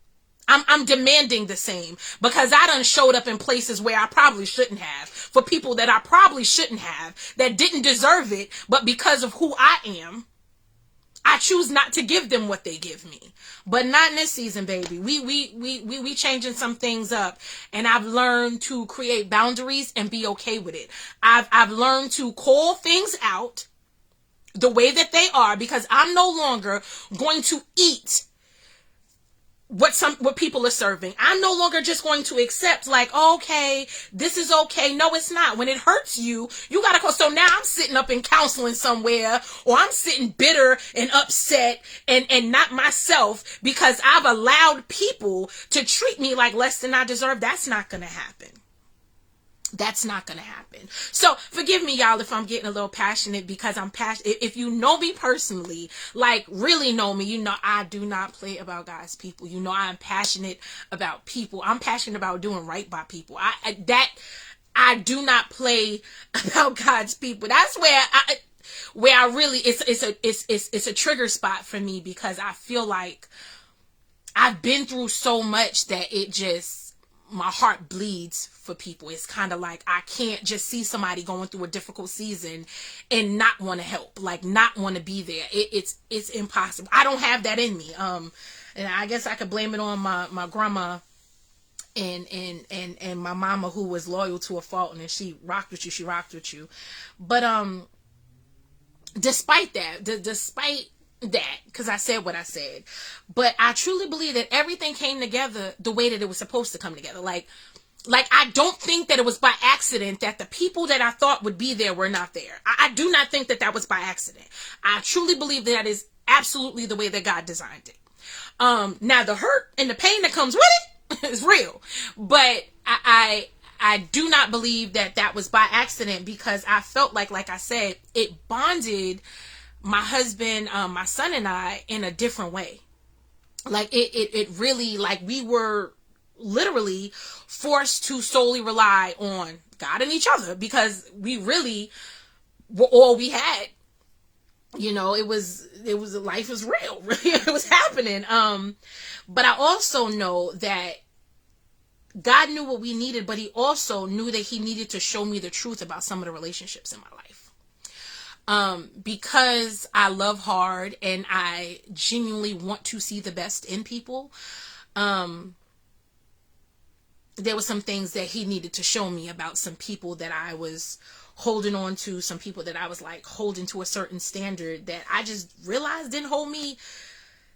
I'm demanding the same because I done showed up in places where I probably shouldn't have, for people that I probably shouldn't have, that didn't deserve it, but because of who I am, I choose not to give them what they give me. But not in this season, baby. We changing some things up, and I've learned to create boundaries and be okay with it. I've learned to call things out the way that they are, because I'm no longer going to eat what people are serving. I'm no longer just going to accept like, okay, this is okay. No, it's not. When it hurts you, you gotta go. So now I'm sitting up in counseling somewhere, or I'm sitting bitter and upset and not myself because I've allowed people to treat me like less than I deserve. That's not gonna happen. That's not going to happen. So forgive me, y'all, if I'm getting a little passionate, because I'm passionate. If you know me personally, like really know me, you know I do not play about God's people. You know I'm passionate about people. I'm passionate about doing right by people. I do not play about God's people. That's where I really, it's a trigger spot for me, because I feel like I've been through so much that my heart bleeds for people. It's kind of like I can't just see somebody going through a difficult season and not want to help, like not want to be there. It's impossible. I don't have that in me. And I guess I could blame it on my grandma and my mama, who was loyal to a fault, and she rocked with you. But despite that, because I said what I said, but I truly believe that everything came together the way that it was supposed to come together. Like I don't think that it was by accident that the people that I thought would be there were not there. I do not think that was by accident. I truly believe that is absolutely the way that God designed it. Now the hurt and the pain that comes with it is real, but I do not believe that was by accident, because I felt like I said, it bonded my husband, my son and I in a different way. Like it really, like we were literally forced to solely rely on God and each other, because we really were all we had. You know, it was life was real. It was happening. But I also know that God knew what we needed, but he also knew that he needed to show me the truth about some of the relationships in my life. Because I love hard and I genuinely want to see the best in people. There were some things that he needed to show me about some people that I was holding on to, some people that I was like holding to a certain standard that I just realized didn't hold me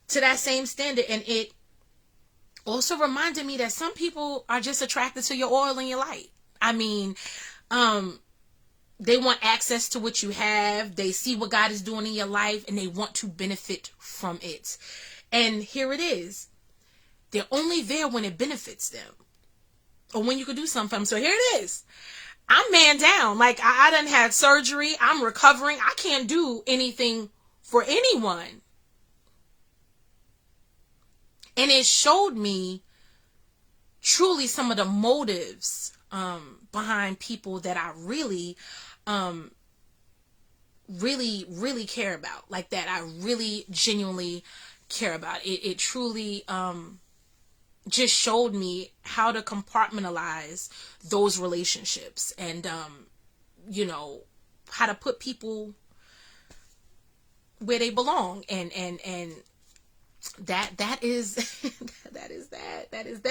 to that same standard. And it also reminded me that some people are just attracted to your oil and your light. I mean, they want access to what you have. They see what God is doing in your life and they want to benefit from it. And here it is. They're only there when it benefits them, or when you could do something for them. So here it is. I'm man down. Like I done had surgery. I'm recovering. I can't do anything for anyone. And it showed me truly some of the motives behind people that I really really care about, like that I really genuinely care about. It truly just showed me how to compartmentalize those relationships, and you know, how to put people where they belong, and that is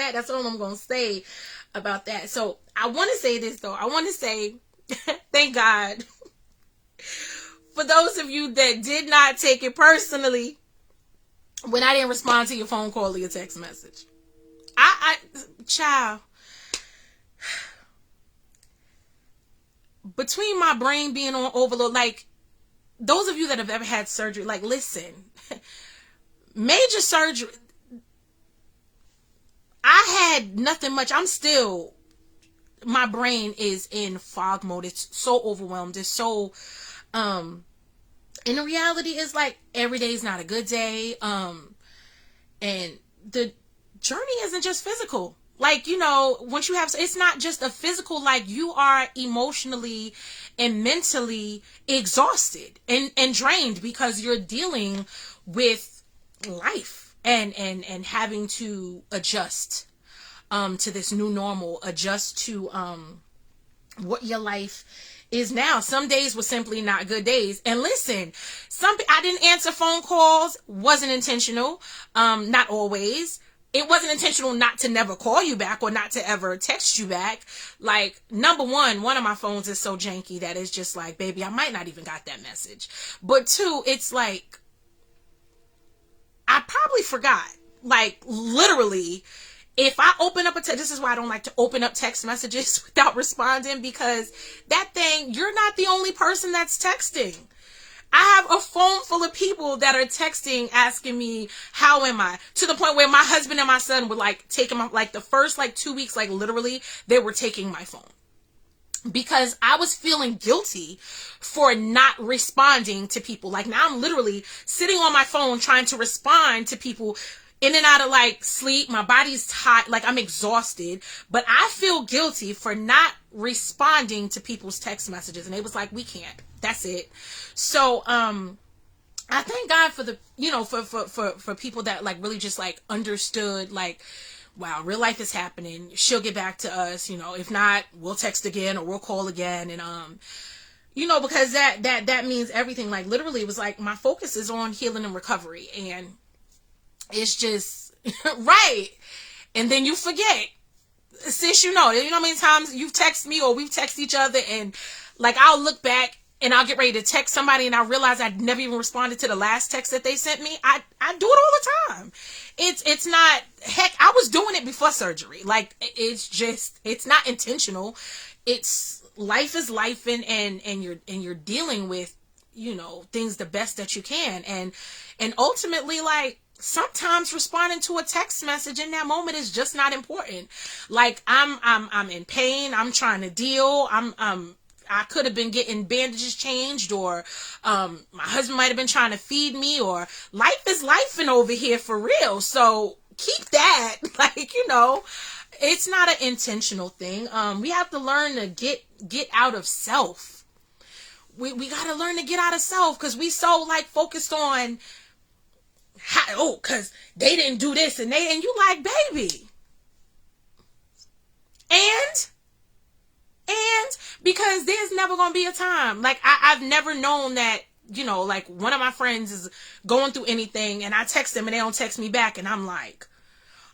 that's all I'm gonna say about that. So I want to say this though. I want to say thank God for those of you that did not take it personally when I didn't respond to your phone call or your text message. Child, between my brain being on overload, like, those of you that have ever had surgery, like, listen, major surgery, I had nothing much. I'm still, my brain is in fog mode. It's so overwhelmed. It's so, and the reality is, like, every day is not a good day. And the journey isn't just physical. Like, you know, once you have, it's not just a physical, like, you are emotionally and mentally exhausted and drained because you're dealing with life and having to adjust to this new normal, adjust to what your life is now. Some days were simply not good days. And listen, I didn't answer phone calls, wasn't intentional, not always. It wasn't intentional not to never call you back or not to ever text you back. Like, number one of my phones is so janky that it's just like, baby, I might not even got that message. But two, it's like, I probably forgot. Like, literally, if I open up this is why I don't like to open up text messages without responding, because that thing, you're not the only person that's texting. I have a phone full of people that are texting, asking me, how am I? To the point where my husband and my son were like taking my, like, the first like 2 weeks, like, literally, they were taking my phone. Because I was feeling guilty for not responding to people. Like, now I'm literally sitting on my phone trying to respond to people in and out of, like, sleep. My body's tired, like, I'm exhausted, but I feel guilty for not responding to people's text messages. And they was like, we can't, that's it. So, I thank God for the, you know, for people that, like, really just, like, understood, like, wow, real life is happening. She'll get back to us, you know, if not, we'll text again or we'll call again. And, you know, because that means everything. Like, literally, it was like, my focus is on healing and recovery, and it's just right. And then you forget, sis, you know how many times you've texted me or we've texted each other, and, like, I'll look back and I'll get ready to text somebody and I realize I'd never even responded to the last text that they sent me. I do it all the time. It's not, heck, I was doing it before surgery. Like, it's not intentional. It's, life is life, and you're dealing with, you know, things the best that you can. And ultimately, like, sometimes responding to a text message in that moment is just not important. Like, I'm in pain. I'm trying to deal. I could have been getting bandages changed, or my husband might have been trying to feed me, or life is lifing over here for real. So keep that, like, you know, it's not an intentional thing. We have to learn to get out of self. We got to learn to get out of self, because we so, like, focused on how, because they didn't do this and you like, baby. And because there's never going to be a time, like, I've never known that, you know, like, one of my friends is going through anything and I text them and they don't text me back, and I'm like,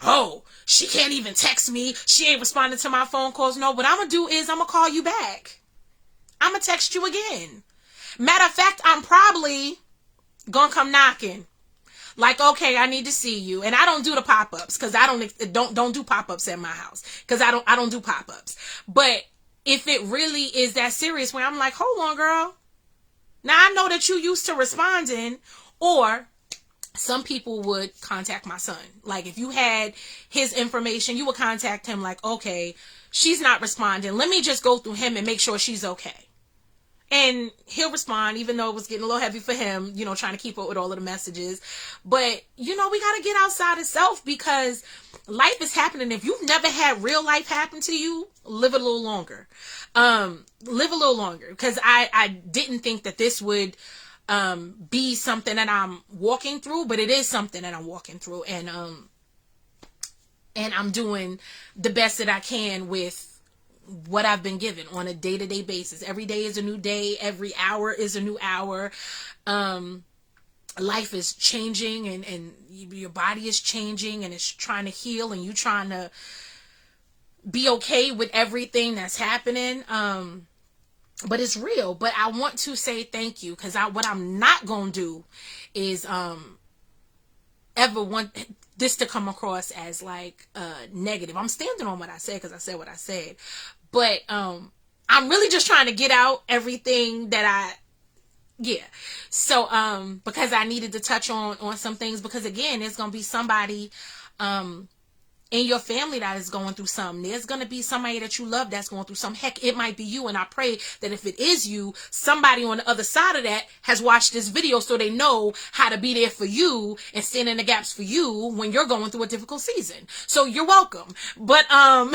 oh, she can't even text me, she ain't responding to my phone calls. No, what I'm going to do is I'm going to call you back. I'm going to text you again. Matter of fact, I'm probably going to come knocking. Like, okay, I need to see you. And I don't do the pop-ups, because I don't do pop-ups at my house, because I don't do pop-ups. But if it really is that serious, where I'm like, hold on, girl. Now, I know that you used to responding. Or some people would contact my son. Like, if you had his information, you would contact him, like, okay, she's not responding. Let me just go through him and make sure she's okay. And he'll respond, even though it was getting a little heavy for him, you know, trying to keep up with all of the messages. But, you know, we got to get outside of self, because life is happening. If you've never had real life happen to you, live a little longer. Live a little longer. Because I didn't think that this would be something that I'm walking through, but it is something that I'm walking through. And I'm doing the best that I can with what I've been given on a day-to-day basis. Every day is a new day. Every hour is a new hour. Life is changing, and your body is changing, and it's trying to heal, and you trying to be okay with everything that's happening. But it's real. But I want to say thank you, because what I'm not going to do is ever want this to come across as like negative. I'm standing on what I said, because I said what I said. But I'm really just trying to get out everything that so because I needed to touch on some things, because again, there's going to be somebody in your family that is going through something. There's going to be somebody that you love that's going through something. Heck, it might be you. And I pray that if it is you, somebody on the other side of that has watched this video, so they know how to be there for you and stand in the gaps for you when you're going through a difficult season. So you're welcome. But I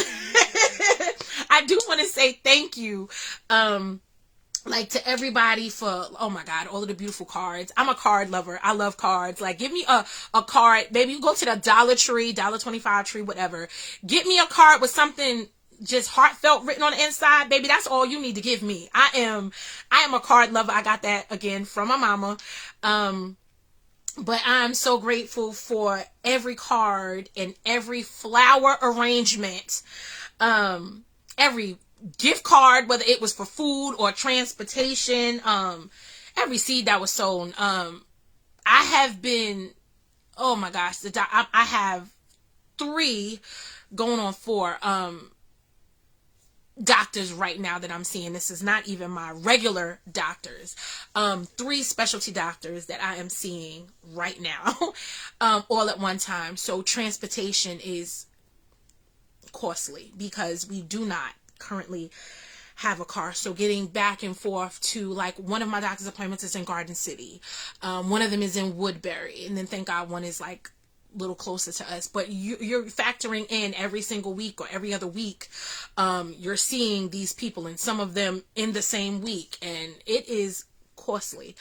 do want to say thank you. Like, to everybody for, oh my God, all of the beautiful cards. I'm a card lover. I love cards. Like, give me a card. Maybe you go to the Dollar Tree, $1.25 tree, whatever. Get me a card with something just heartfelt written on the inside. Baby, that's all you need to give me. I am a card lover. I got that again from my mama. But I'm so grateful for every card and every flower arrangement. Every gift card, whether it was for food or transportation, every seed that was sown. I have been, oh my gosh, I have 3 going on 4 doctors right now that I'm seeing. This is not even my regular doctors. 3 specialty doctors that I am seeing right now, all at one time. So transportation is costly, because we do not currently have a car. So getting back and forth to, like, one of my doctor's appointments is in Garden City. One of them is in Woodbury. And then thank God one is like a little closer to us. But you're factoring in every single week or every other week. You're seeing these people, and some of them in the same week. And it is costly.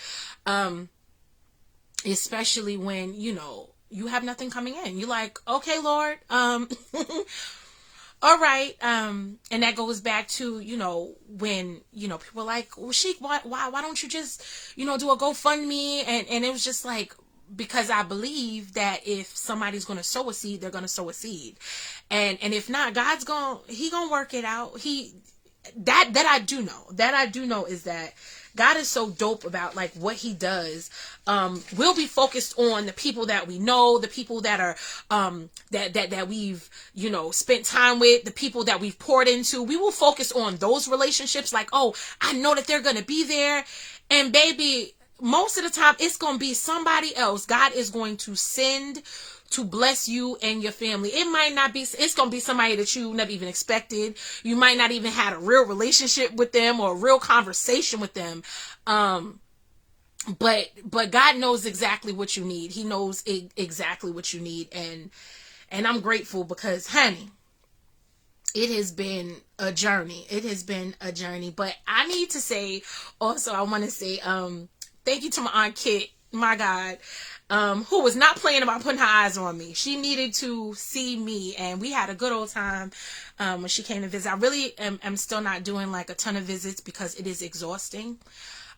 Especially when, you know, you have nothing coming in. You're like, okay, Lord, all right. And that goes back to, you know, when, you know, people are like, well, Sheik, why don't you just, you know, do a GoFundMe? And it was just like, because I believe that if somebody's going to sow a seed, they're going to sow a seed. And if not, He gonna work it out. That I do know is that God is so dope about, like, what he does. We'll be focused on the people that we know, the people that are, that we've, you know, spent time with, the people that we've poured into. We will focus on those relationships, like, oh, I know that they're going to be there. And baby, most of the time it's going to be somebody else God is going to send to bless you and your family. It might not be, it's going to be somebody that you never even expected. You might not even had a real relationship with them or a real conversation with them. But God knows exactly what you need. He knows exactly what you need. And I'm grateful because, honey, it has been a journey. It has been a journey. But I need to say, also, I want to say, thank you to my Aunt Kit, my God, who was not playing about putting her eyes on me. She needed to see me, and we had a good old time when she came to visit. I really am still not doing like a ton of visits because it is exhausting.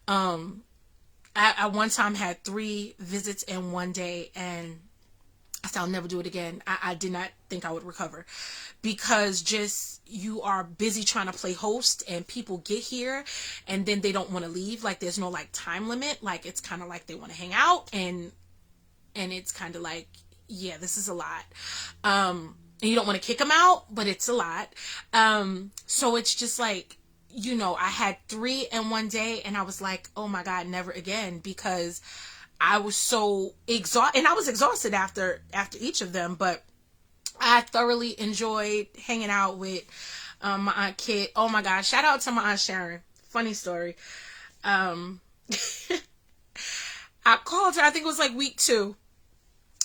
I one time had 3 visits in one day, and I said I'll never do it again. I did not think I would recover because just you are busy trying to play host, and people get here and then they don't want to leave. Like there's no like time limit. Like it's kind of like they want to hang out, and it's kind of like, yeah, this is a lot. And you don't want to kick them out, but it's a lot. So it's just like, you know, I had 3 in one day, and I was like, oh my God, never again, because I was so exhausted, and I was exhausted after each of them, but I thoroughly enjoyed hanging out with my Aunt Kit. Oh my gosh, shout out to my Aunt Sharon. Funny story. um, I called her, I think it was like week 2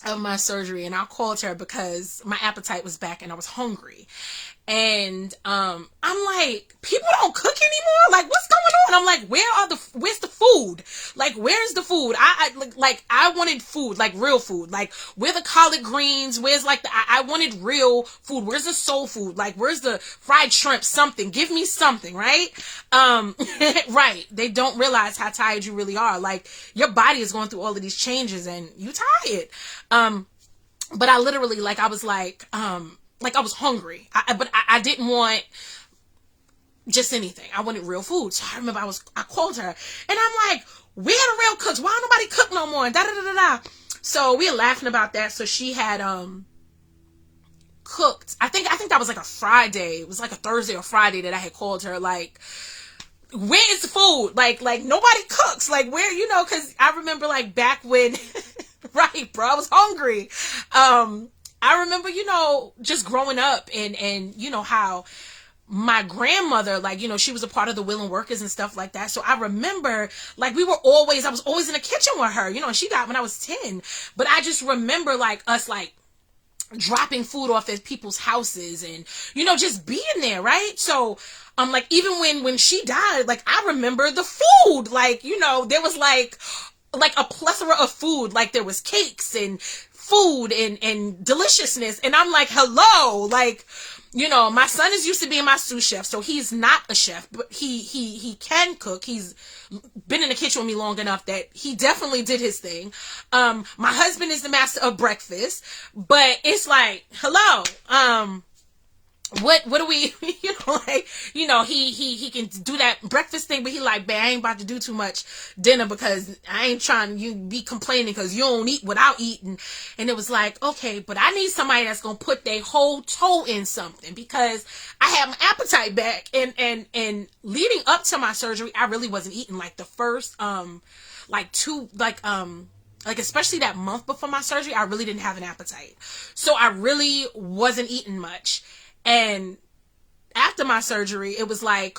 of my surgery, and I called her because my appetite was back and I was hungry. And I'm like, people don't cook anymore? Like, what's going on? I'm like, where's the food? Like, where's the food? I wanted food, like real food. Like, where the collard greens? Where's like I wanted real food. Where's the soul food? Like, where's the fried shrimp? Something. Give me something, right? Right. They don't realize how tired you really are. Like, your body is going through all of these changes and you tired. But I literally, like, I was like I was hungry, but I didn't want just anything. I wanted real food. So I remember I called her and I'm like, where are the real cooks? Why don't nobody cook no more? And da da da da. So we were laughing about that. So she had cooked. I think that was like a Friday. It was like a Thursday or Friday that I had called her. Like, where is the food? Like nobody cooks. Like, where, because I remember like back when, right, bro, I was hungry. I remember, just growing up and how my grandmother, like, she was a part of the Willing Workers and stuff like that. So I remember, like, I was always in the kitchen with her, and she died when I was 10. But I just remember, like, us, like, dropping food off at people's houses and, just being there, right? So, like, even when she died, like, I remember the food, like, there was, like a plethora of food, like, there was cakes and food and deliciousness. And I'm like, hello, like, my son is used to being my sous chef, so he's not a chef, but he can cook. He's been in the kitchen with me long enough that he definitely did his thing. My husband is the master of breakfast, but it's like, hello, what do we, he can do that breakfast thing, but he like, babe, I ain't about to do too much dinner because I ain't trying you be complaining because you don't eat what I'll eat. And it was like, okay, but I need somebody that's going to put their whole toe in something because I have my appetite back. And leading up to my surgery, I really wasn't eating. Like the first, especially that month before my surgery, I really didn't have an appetite. So I really wasn't eating much. And after my surgery, it was like,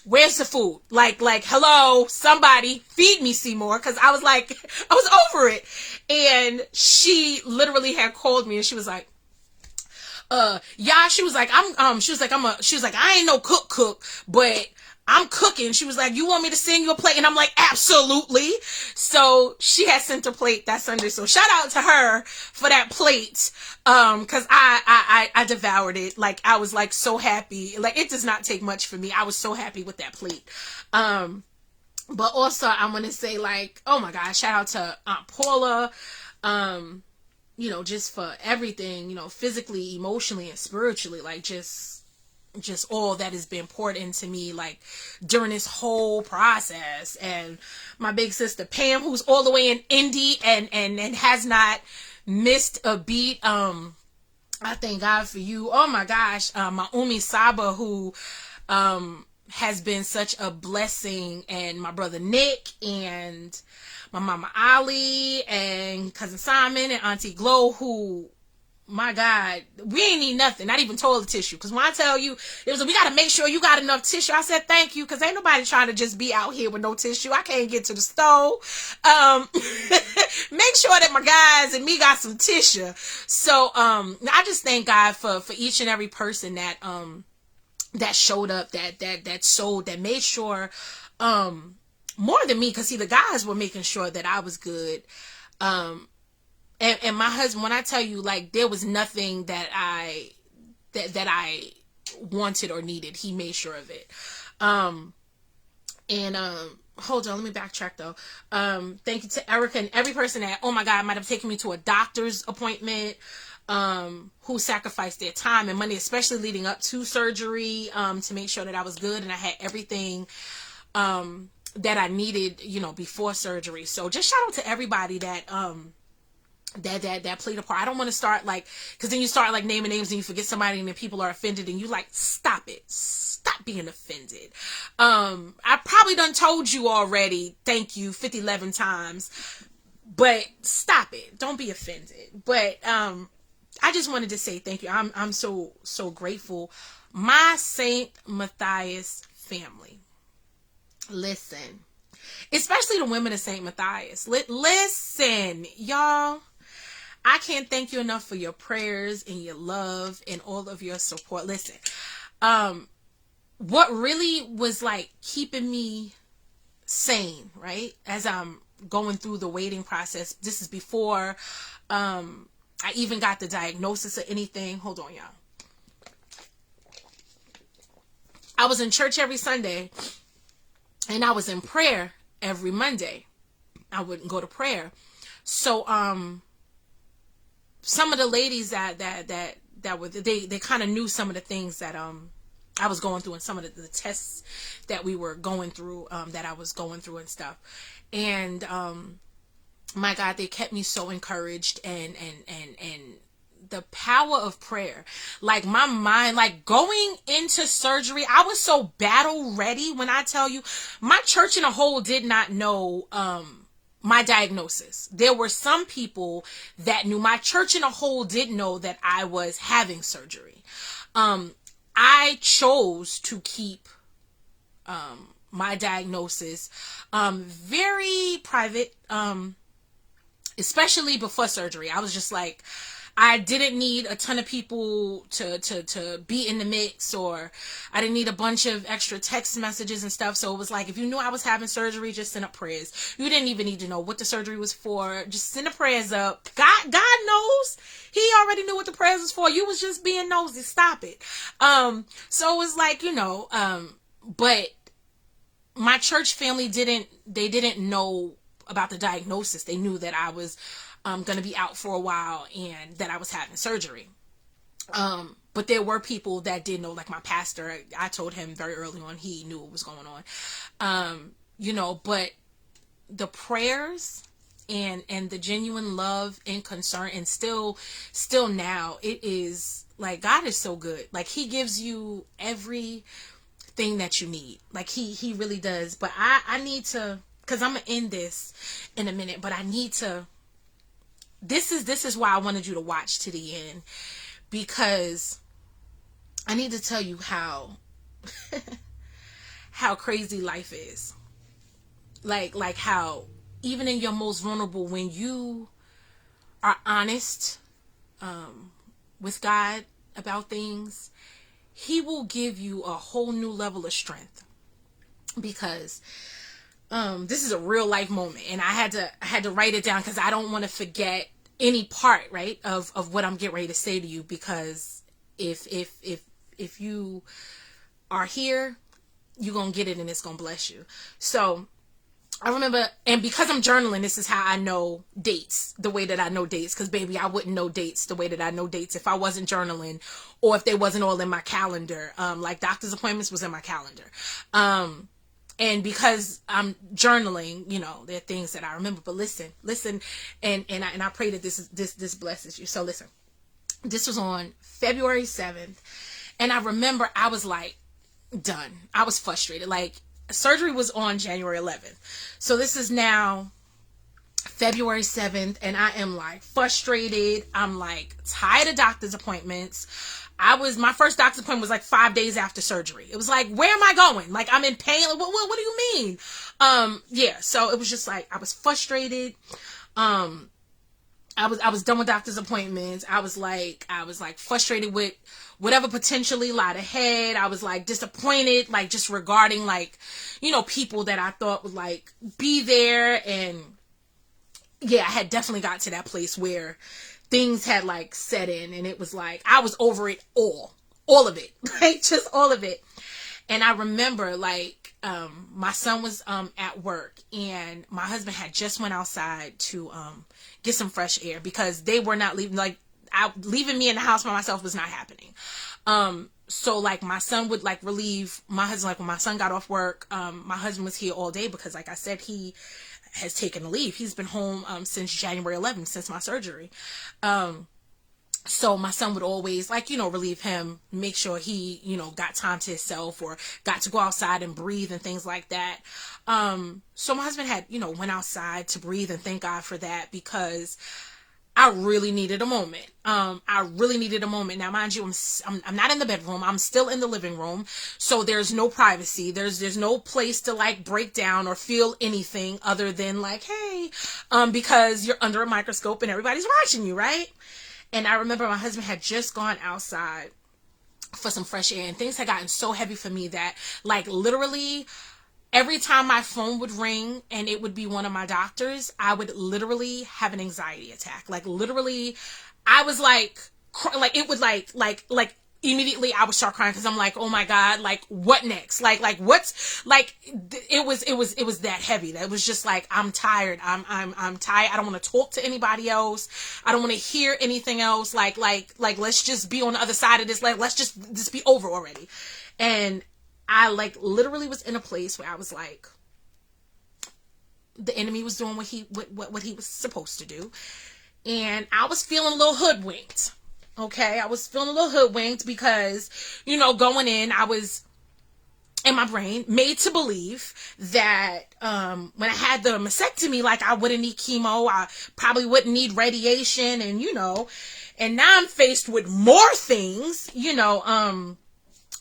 where's the food? Like, hello, somebody feed me, Seymour. Cause I was like, I was over it. And she literally had called me and she was like, she was like, I ain't no cook, but I'm cooking. She was like, you want me to send you a plate? And I'm like, absolutely. So she had sent a plate that Sunday. So shout out to her for that plate. Cause I devoured it. Like, I was like so happy. Like, it does not take much for me. I was so happy with that plate. But also I want to say, like, oh my gosh, shout out to Aunt Paula. Just for everything, physically, emotionally, and spiritually, like just all that has been poured into me, like, during this whole process. And my big sister Pam, who's all the way in Indy and has not missed a beat. I thank God for you. Oh my gosh. My Umi Saba, who has been such a blessing, and my brother Nick, and my mama Ali, and cousin Simon, and Auntie Glow, who, my God, we ain't need nothing, not even toilet tissue. Because when I tell you, it was, we got to make sure you got enough tissue. I said, thank you, because ain't nobody trying to just be out here with no tissue. I can't get to the stove. Make sure that my guys and me got some tissue. So, I just thank God for each and every person that, that showed up, that sold, that made sure, more than me, because see, the guys were making sure that I was good. And my husband, when I tell you, like, there was nothing that I wanted or needed, he made sure of it. Hold on, let me backtrack though. Thank you to Erica and every person that, oh my God, might have taken me to a doctor's appointment, who sacrificed their time and money, especially leading up to surgery, to make sure that I was good and I had everything, that I needed, before surgery. So just shout out to everybody that played a part. I don't want to start because then you start naming names and you forget somebody and then people are offended and you stop it. Stop being offended. I probably done told you already, thank you 11 times, but stop it. Don't be offended. But, I just wanted to say thank you. I'm so grateful. My St. Matthias family. Listen, especially the women of St. Matthias. Listen, y'all, I can't thank you enough for your prayers and your love and all of your support. Listen, what really was like keeping me sane, right, as I'm going through the waiting process, this is before I even got the diagnosis or anything. Hold on, y'all. I was in church every Sunday and I was in prayer every Monday. I wouldn't go to prayer. So some of the ladies that were, they kind of knew some of the things that I was going through, and some of the tests that we were going through, that I was going through and stuff. And my God, they kept me so encouraged, and the power of prayer. Like my mind, like going into surgery, I was so battle ready. When I tell you, my church in a whole did not know my diagnosis. There were some people that knew. My church in a whole didn't know that I was having surgery. I chose to keep my diagnosis very private, especially before surgery. I was just like, I didn't need a ton of people to be in the mix, or I didn't need a bunch of extra text messages and stuff. So it was like, if you knew I was having surgery, just send up prayers. You didn't even need to know what the surgery was for. Just send the prayers up. God knows. He already knew what the prayers was for. You was just being nosy. Stop it. So it was like, but my church family didn't know about the diagnosis. They knew that I was going to be out for a while and that I was having surgery. But there were people that did know, like my pastor. I told him very early on, he knew what was going on. But the prayers and the genuine love and concern, and still now, it is like, God is so good. Like he gives you everything that you need. Like he really does. But I need to, because I'm going to end this in a minute, but I need to, this is why I wanted you to watch to the end, because I need to tell you how crazy life is. Like how even in your most vulnerable, when you are honest with God about things, he will give you a whole new level of strength. Because this is a real life moment, and I had to write it down because I don't want to forget any part, right, of what I'm getting ready to say to you, because if you are here, you're gonna get it and it's gonna bless you. So I remember, and because I'm journaling, this is how I know dates, the way that I know dates, because baby, I wouldn't know dates the way that I know dates if I wasn't journaling, or if they wasn't all in my calendar. Like doctor's appointments was in my calendar. And because I'm journaling, there are things that I remember. But listen, and I pray that this blesses you. So listen, this was on February 7th, and I remember I was like done. I was frustrated. Like surgery was on January 11th, so this is now February 7th, and I am like frustrated. I'm like tired of doctor's appointments. My first doctor's appointment was like 5 days after surgery. It was like, where am I going? Like, I'm in pain. Like, what do you mean? So it was just like, I was frustrated. I was done with doctor's appointments. I was like frustrated with whatever potentially lied ahead. I was like disappointed, like just regarding like, people that I thought would like be there. And yeah, I had definitely got to that place where things had like set in, and it was like I was over it all of it, like just all of it. And I remember like my son was at work, and my husband had just went outside to get some fresh air, because they were not leaving. Like leaving me in the house by myself was not happening. So like my son would like relieve my husband. Like when my son got off work, my husband was here all day, because like I said, he has taken a leave. He's been home since January 11th, since my surgery. So my son would always like, relieve him, make sure he, got time to himself, or got to go outside and breathe and things like that. So my husband had, went outside to breathe, and thank God for that, because I really needed a moment. I really needed a moment. Now, mind you, I'm not in the bedroom. I'm still in the living room. So there's no privacy. There's no place to like break down or feel anything other than like, hey, because you're under a microscope and everybody's watching you, right? And I remember my husband had just gone outside for some fresh air, and things had gotten so heavy for me that like literally every time my phone would ring and it would be one of my doctors, I would literally have an anxiety attack. Like literally, I was like it would like immediately I would start crying because I'm like, oh my God, like what next? Like what's like, it was that heavy. That was just like, I'm tired. I'm tired. I don't want to talk to anybody else. I don't want to hear anything else. Like, let's just be on the other side of this. Like, let's just be over already. And I like literally was in a place where I was like, the enemy was doing what he was supposed to do. And I was feeling a little hoodwinked. Okay. I was feeling a little hoodwinked because, you know, going in, I was in my brain made to believe that, when I had the mastectomy, like I wouldn't need chemo. I probably wouldn't need radiation, and, you know, and now I'm faced with more things, you know,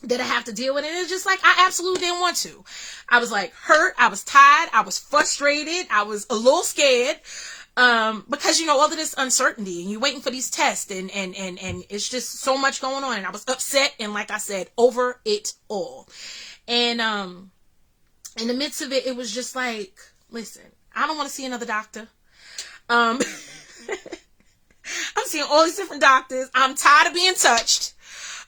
that I have to deal with. And it's just like, I absolutely didn't want to. I was like hurt. I was tired. I was frustrated. I was a little scared. Because, you know, all of this uncertainty and you're waiting for these tests and it's just so much going on. And I was upset. And like I said, over it all. And, in the midst of it, it was just like, listen, I don't want to see another doctor. I'm seeing all these different doctors. I'm tired of being touched.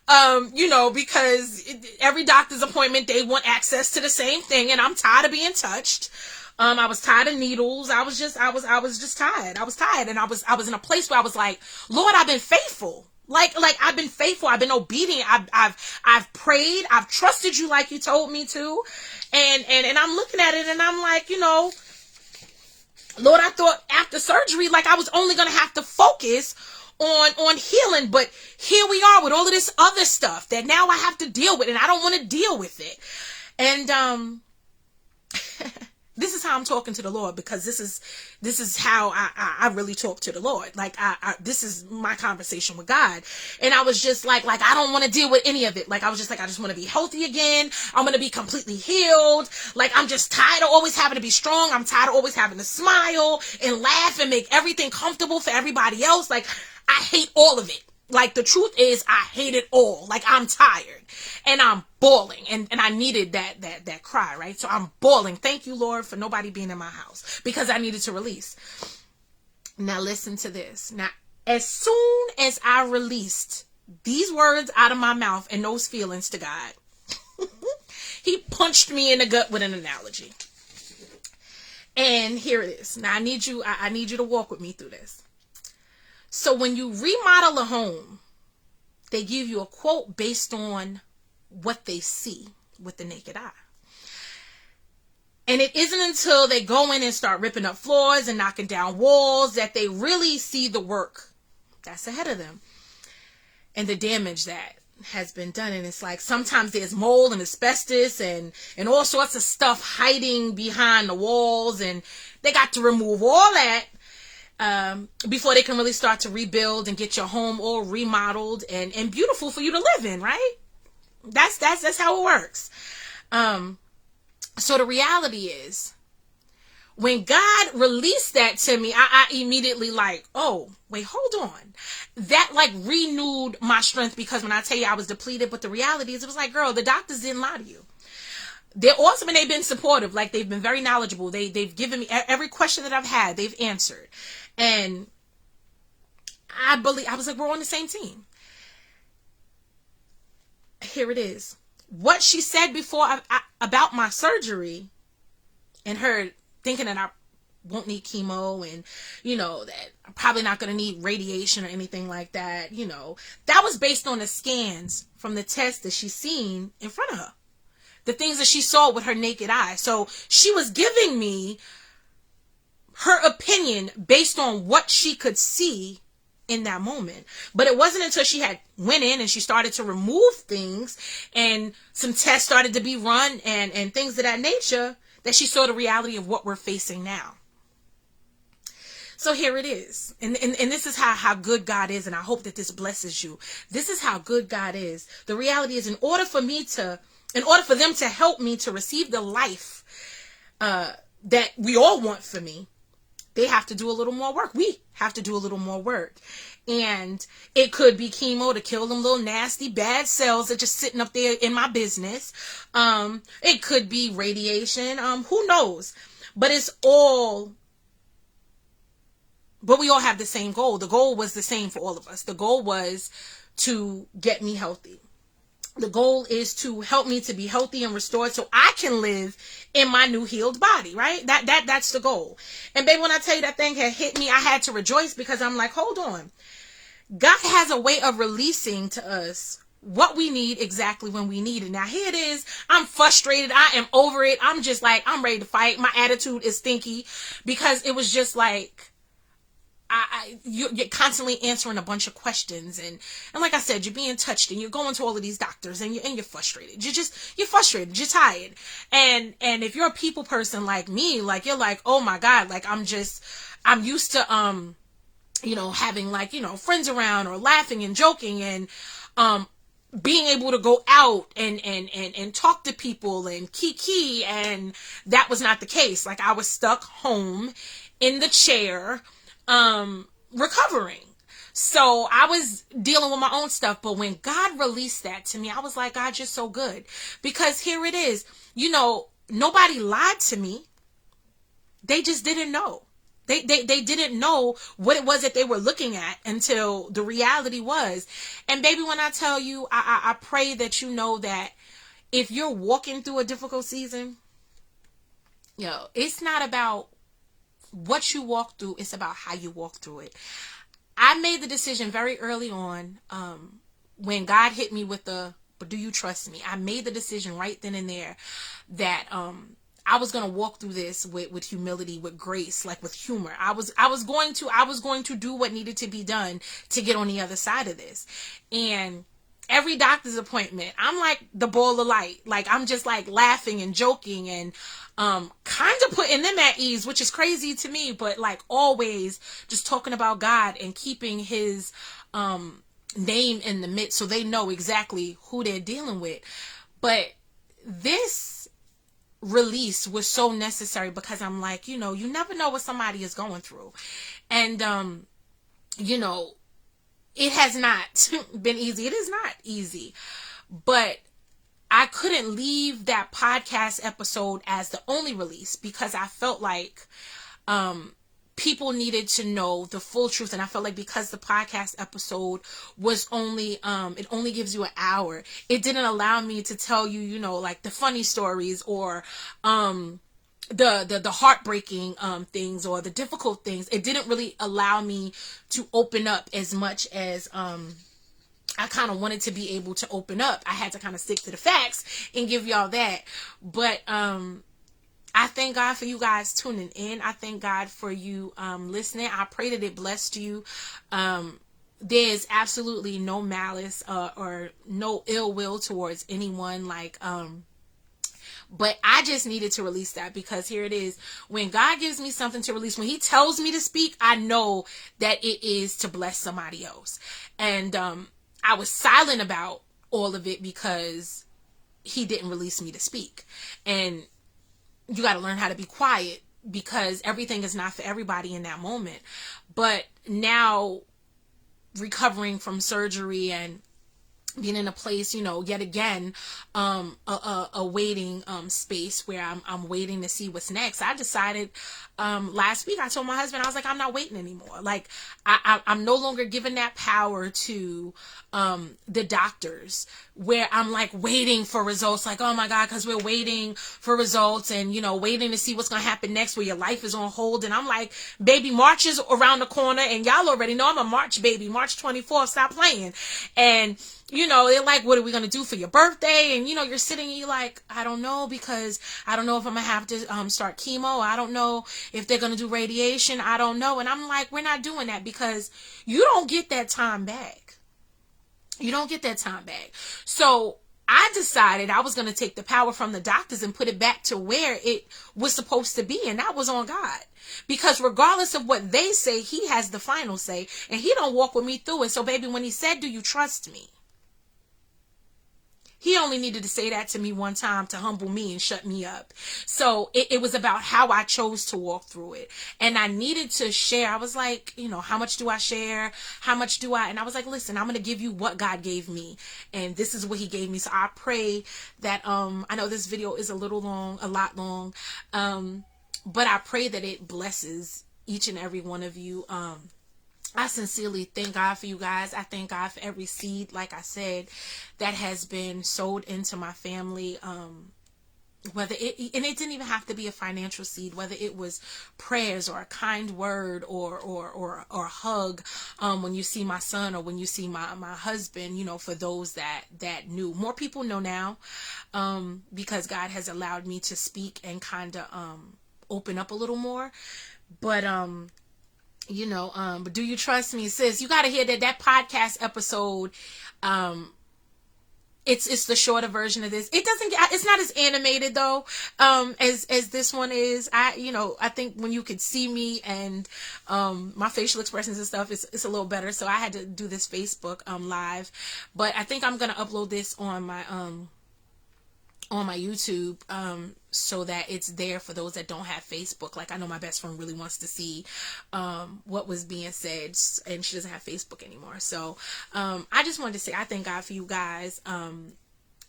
You know, because every doctor's appointment, they want access to the same thing, and I'm tired of being touched. I was tired of needles. I was just tired. I was tired. And I was in a place where I was like, Lord, I've been faithful. Like I've been faithful. I've been obedient. I've prayed. I've trusted you like you told me to. And I'm looking at it and I'm like, you know, Lord, I thought after surgery, like I was only going to have to focus on healing, but here we are with all of this other stuff that now I have to deal with, and I don't want to deal with it. And this is how I'm talking to the Lord, because this is how I really talk to the Lord. Like this is my conversation with God. And I was just like I don't want to deal with any of it. Like I was just like, I just want to be healthy again. I'm going to be completely healed. Like I'm just tired of always having to be strong. I'm tired of always having to smile and laugh and make everything comfortable for everybody else. Like I hate all of it. Like the truth is, I hate it all. Like I'm tired and I'm bawling, and I needed that cry, right? So I'm bawling. Thank you, Lord, for nobody being in my house, because I needed to release. Now listen to this. Now, as soon as I released these words out of my mouth and those feelings to God, he punched me in the gut with an analogy. And here it is. Now I need you to walk with me through this. So when you remodel a home, they give you a quote based on what they see with the naked eye. And it isn't until they go in and start ripping up floors and knocking down walls that they really see the work that's ahead of them and the damage that has been done. And it's like sometimes there's mold and asbestos and all sorts of stuff hiding behind the walls, and they got to remove all that before they can really start to rebuild and get your home all remodeled and beautiful for you to live in, right? That's how it works. So the reality is, when God released that to me, I immediately like, oh, wait, hold on. That like renewed my strength, because when I tell you I was depleted, but the reality is, it was like, girl, the doctors didn't lie to you. They're awesome and they've been supportive. Like they've been very knowledgeable. They've given me every question that I've had, they've answered. And I was like, we're on the same team. Here it is. What she said before about my surgery, and her thinking that I won't need chemo, and, you know, that I'm probably not going to need radiation or anything like that. You know, that was based on the scans from the test that she's seen in front of her, the things that she saw with her naked eye. So she was giving me her opinion based on what she could see in that moment. But it wasn't until she had went in and she started to remove things and some tests started to be run and things of that nature that she saw the reality of what we're facing now. So here it is. And this is how good God is. And I hope that this blesses you. This is how good God is. The reality is, in order for them to help me to receive the life that we all want for me, they have to do a little more work. We have to do a little more work. And it could be chemo to kill them little nasty bad cells that just sitting up there in my business. It could be radiation. Who knows? But we all have the same goal. The goal was the same for all of us. The goal was to get me healthy. The goal is to help me to be healthy and restored so I can live in my new healed body, right? That's the goal. And baby, when I tell you that thing had hit me, I had to rejoice because I'm like, hold on. God has a way of releasing to us what we need exactly when we need it. Now here it is. I'm frustrated. I am over it. I'm just like, I'm ready to fight. My attitude is stinky because it was just like, you're constantly answering a bunch of questions, and like I said, you're being touched, and you're going to all of these doctors, and you're frustrated. You're frustrated. You're tired, and if you're a people person like me, like you're like, oh my God, like I'm used to having like friends around or laughing and joking and being able to go out and talk to people and kiki, and that was not the case. Like I was stuck home in the chair recovering. So I was dealing with my own stuff. But when God released that to me, I was like, God, you're so good. Because here it is. Nobody lied to me. They just didn't know. They didn't know what it was that they were looking at until the reality was. And baby, when I tell you, I pray that you know that if you're walking through a difficult season, it's not about what you walk through, it's about how you walk through it. I made the decision very early on, when God hit me with but do you trust me? I made the decision right then and there that I was going to walk through this with humility, with grace, like with humor. I was going to do what needed to be done to get on the other side of this. And every doctor's appointment, I'm like the ball of light. Like I'm just like laughing and joking and kind of putting them at ease, which is crazy to me, but like always just talking about God and keeping his name in the midst so they know exactly who they're dealing with. But this release was so necessary because I'm like, you never know what somebody is going through. And it has not been easy. It is not easy. But I couldn't leave that podcast episode as the only release because I felt like people needed to know the full truth. And I felt like because the podcast episode was only, it only gives you an hour, it didn't allow me to tell you, like the funny stories or the heartbreaking things or the difficult things. It didn't really allow me to open up as much as I kind of wanted to be able to open up. I had to kind of stick to the facts and give y'all that. But I thank God for you guys tuning in. I thank God for you listening. I pray that it blessed you. There's absolutely no malice or no ill will towards anyone. But I just needed to release that because here it is. When God gives me something to release, when he tells me to speak, I know that it is to bless somebody else. And I was silent about all of it because he didn't release me to speak. And you got to learn how to be quiet because everything is not for everybody in that moment. But now recovering from surgery and being in a place, yet again, a waiting space where I'm waiting to see what's next. I decided last week, I told my husband, I was like, I'm not waiting anymore. Like I'm no longer giving that power to the doctors where I'm like waiting for results. Like, oh my God, because we're waiting for results and, waiting to see what's going to happen next where your life is on hold. And I'm like, baby, March is around the corner and y'all already know I'm a March baby, March 24th, stop playing. And they're like, what are we going to do for your birthday? And, you're sitting and you're like, I don't know, because I don't know if I'm going to have to start chemo. I don't know if they're going to do radiation. I don't know. And I'm like, we're not doing that because you don't get that time back. You don't get that time back. So I decided I was going to take the power from the doctors and put it back to where it was supposed to be. And that was on God. Because regardless of what they say, he has the final say. And he don't walk with me through it. So baby, when he said, do you trust me? He only needed to say that to me one time to humble me and shut me up. So it was about how I chose to walk through it. And I needed to share. I was like, how much do I share? How much do I? And I was like, listen, I'm going to give you what God gave me. And this is what he gave me. So I pray that, I know this video is a lot long. But I pray that it blesses each and every one of you. I sincerely thank God for you guys. I thank God for every seed, like I said, that has been sowed into my family. And it didn't even have to be a financial seed, whether it was prayers or a kind word or a hug, when you see my son or when you see my husband, for those that knew. More people know now, because God has allowed me to speak and kind of, open up a little more. But, but do you trust me, sis? You got to hear that podcast episode. It's the shorter version of this. It's not as animated though, as this one is. I think when you could see me and, my facial expressions and stuff, it's a little better. So I had to do this Facebook, live, but I think I'm going to upload this on my YouTube, so that it's there for those that don't have Facebook. Like, I know my best friend really wants to see, what was being said, and she doesn't have Facebook anymore. So, I just wanted to say, I thank God for you guys.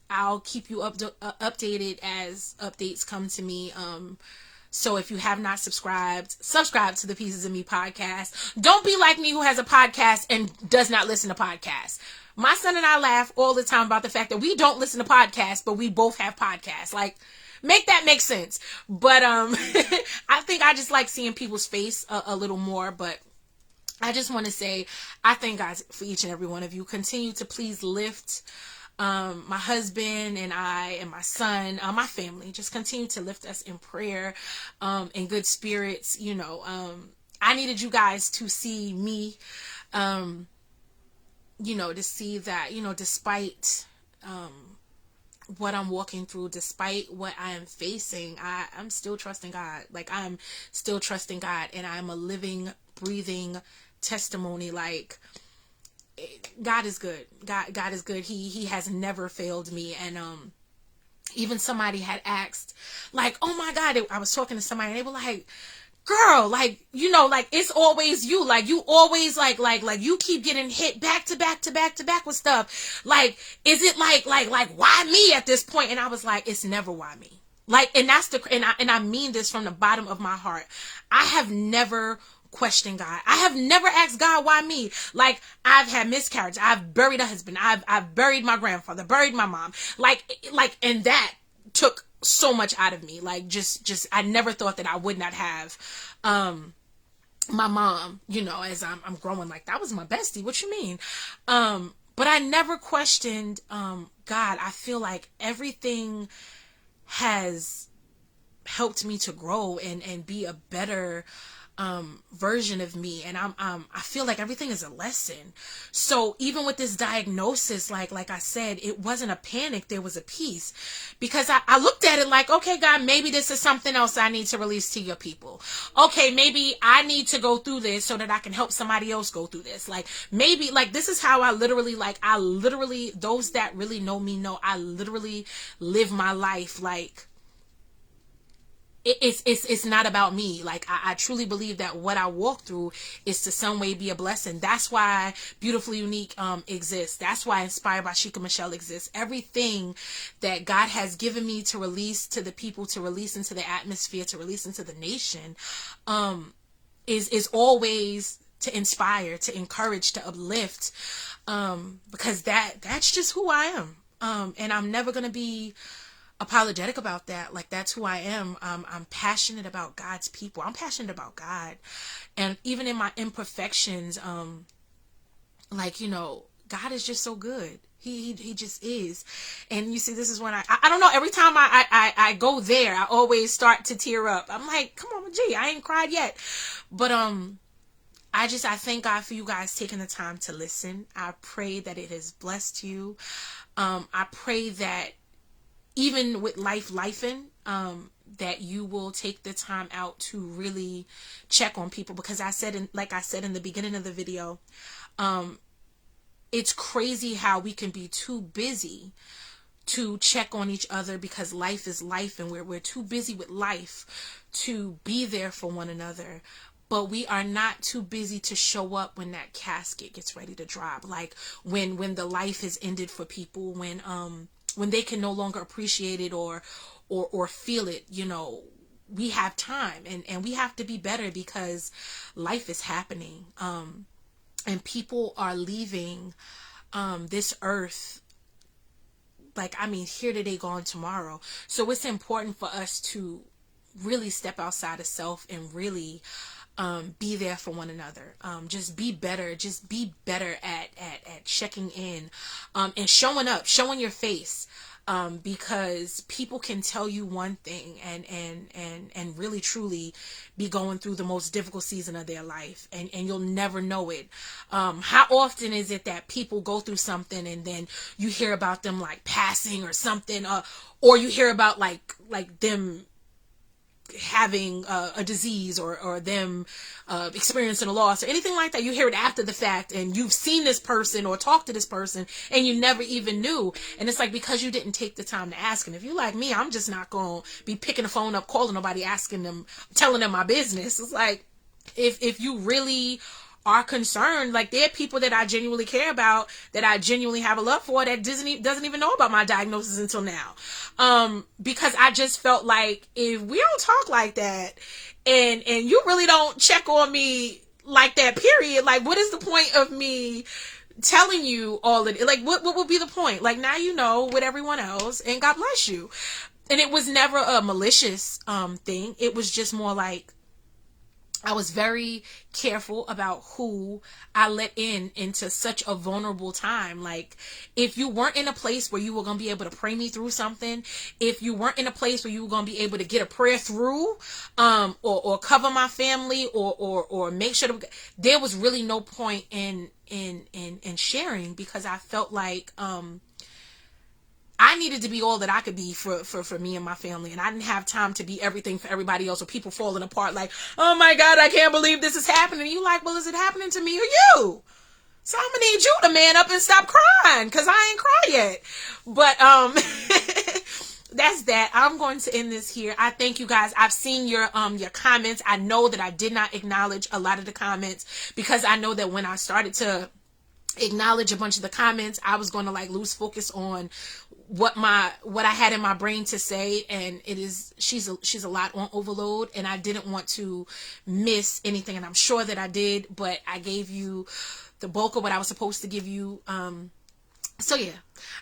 I'll keep you updated as updates come to me. So if you have not subscribe to the Pieces of Me podcast. Don't be like me, who has a podcast and does not listen to podcasts. My son and I laugh all the time about the fact that we don't listen to podcasts, but we both have podcasts. Like, make that make sense. But I think I just like seeing people's face a little more. But I just want to say, I thank God for each and every one of you. Continue to please lift my husband and I and my son, my family. Just continue to lift us in prayer, in good spirits. I needed you guys to see me, to see that, despite, what I'm walking through, despite what I am facing, I'm still trusting God. Like, I'm still trusting God, and I'm a living, breathing testimony. Like, God is good. God is good. He has never failed me. And, even somebody had asked, like, oh my God, I was talking to somebody and they were like, girl, like, it's always you. Like, you always like you keep getting hit back to back to back to back with stuff. Like, is it like, why me at this point? And I was like, it's never why me. Like, and that's and I mean this from the bottom of my heart. I have never questioned God. I have never asked God, why me? Like, I've had miscarriage. I've buried a husband. I've buried my grandfather, buried my mom. And that took so much out of me. Like, just I never thought that I would not have my mom, as I'm growing. Like, that was my bestie. What you mean? But I never questioned God. I feel like everything has helped me to grow and be a better version of me. And I feel like everything is a lesson. So even with this diagnosis, like I said, it wasn't a panic. There was a peace, because I looked at it like, okay, God, maybe this is something else I need to release to your people. Okay, maybe I need to go through this so that I can help somebody else go through this. Like, maybe, like, this is how I literally, those that really know me know, I literally live my life like, it's not about me. Like, I truly believe that what I walk through is to some way be a blessing. That's why Beautifully Unique exists. That's why Inspired by Sheikah Michelle exists. Everything that God has given me to release to the people, to release into the atmosphere, to release into the nation, is always to inspire, to encourage, to uplift, because that's just who I am. And I'm never gonna be apologetic about that. Like, that's who I am. I'm passionate about God's people. I'm passionate about God. And even in my imperfections, God is just so good. He just is. And you see, this is when I don't know, every time I go there, I always start to tear up. I'm like, come on, gee, I ain't cried yet. But I thank God for you guys taking the time to listen. I pray that it has blessed you. I pray that even with lifing, that you will take the time out to really check on people, because like I said in the beginning of the video, it's crazy how we can be too busy to check on each other, because life is life, and we're too busy with life to be there for one another. But we are not too busy to show up when that casket gets ready to drop. Like when the life has ended for people, when they can no longer appreciate it or feel it, you know, we have time, and we have to be better, because life is happening. And people are leaving this earth, like, I mean, here today, gone tomorrow. So it's important for us to really step outside of self and really be there for one another. Just be better at checking in, and showing up, showing your face. Because people can tell you one thing and really truly be going through the most difficult season of their life, and you'll never know it. How often is it that people go through something and then you hear about them like passing or something, or you hear about like them having a disease, or them experiencing a loss or anything like that. You hear it after the fact, and you've seen this person or talked to this person and you never even knew. And it's like, because you didn't take the time to ask. And if you like me, I'm just not going to be picking the phone up, calling nobody, asking them, telling them my business. It's like, if you really are concerned, like, there are people that I genuinely care about, that I genuinely have a love for, that doesn't even know about my diagnosis until now. Because I just felt like, if we don't talk like that, and you really don't check on me like that, period, like, what is the point of me telling you all of it? Like, what would be the point? Like, now you know with everyone else, and God bless you. And it was never a malicious thing. It was just more like, I was very careful about who I let into such a vulnerable time. Like, if you weren't in a place where you were going to be able to pray me through something, if you weren't in a place where you were going to be able to get a prayer through, or cover my family, or make sure there was really no point in sharing, because I felt like, I needed to be all that I could be for me and my family. And I didn't have time to be everything for everybody else, or people falling apart like, oh my God, I can't believe this is happening. You like, well, is it happening to me or you? So I'm gonna need you to man up and stop crying, because I ain't cry yet. But that's that. I'm going to end this here. I thank you guys. I've seen your comments. I know that I did not acknowledge a lot of the comments, because I know that when I started to acknowledge a bunch of the comments, I was going to like lose focus on what I had in my brain to say. And she's a lot on overload, and I didn't want to miss anything, and I'm sure that I did, but I gave you the bulk of what I was supposed to give you. So yeah,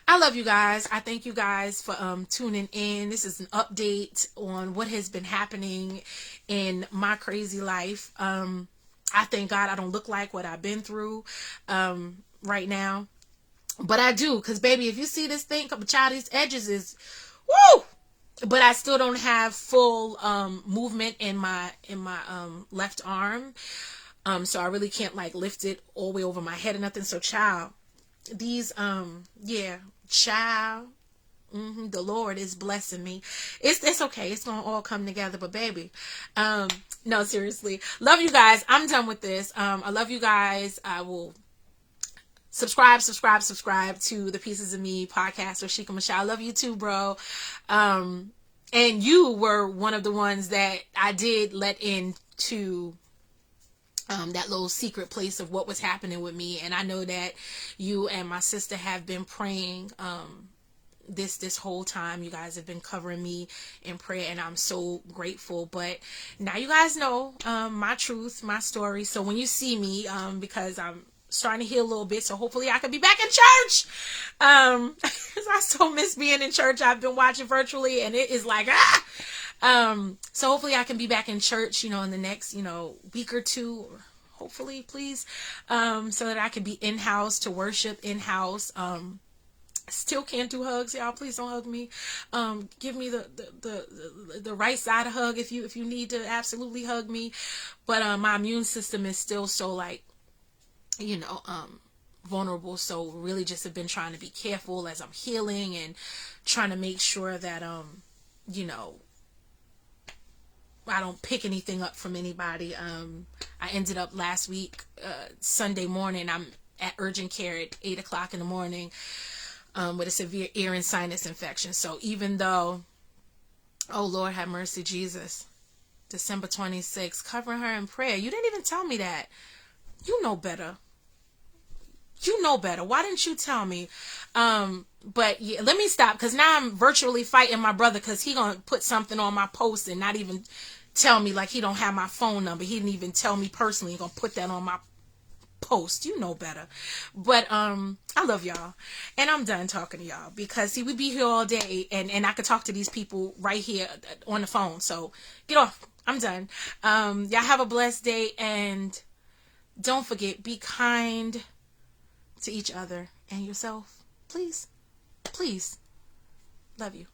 I love you guys. I thank you guys for tuning in. This is an update on what has been happening in my crazy life. I thank God I don't look like what I've been through right now. But I do, because baby, if you see this thing, child, these edges is, woo! But I still don't have full movement in my left arm. So I really can't like lift it all the way over my head or nothing. So child, these yeah, child, the Lord is blessing me. It's okay. It's gonna all come together. But baby, no, seriously, love you guys. I'm done with this. I love you guys. I will subscribe to the Pieces of Me podcast with Sheikah Michelle. I love you too, bro. And you were one of the ones that I did let into that little secret place of what was happening with me. And I know that you and my sister have been praying this whole time. You guys have been covering me in prayer, and I'm so grateful. But now you guys know my truth, my story. So when you see me, because I'm starting to heal a little bit, so hopefully I can be back in church. Because I so miss being in church. I've been watching virtually, and it is like so hopefully I can be back in church, in the next week or two, or hopefully, please, so that I can be in-house to worship in-house. Still can't do hugs, y'all. Please don't hug me. Give me the right side of hug if you need to absolutely hug me. But my immune system is still so, like, you know, vulnerable. So really just have been trying to be careful as I'm healing, and trying to make sure that you know, I don't pick anything up from anybody. I ended up last week, Sunday morning, I'm at urgent care at 8 o'clock in the morning, with a severe ear and sinus infection. So even though, oh Lord have mercy, Jesus, December 26th, covering her in prayer. You didn't even tell me that. You know better. You know better. Why didn't you tell me? But yeah, let me stop, because now I'm virtually fighting my brother, because he gonna put something on my post and not even tell me, like he don't have my phone number. He didn't even tell me personally. He gonna put that on my post. You know better. But I love y'all, and I'm done talking to y'all, because see, we be here all day, and I could talk to these people right here on the phone. So get off. I'm done. Y'all have a blessed day, and don't forget, be kind to each other and yourself. Please. Please. Love you.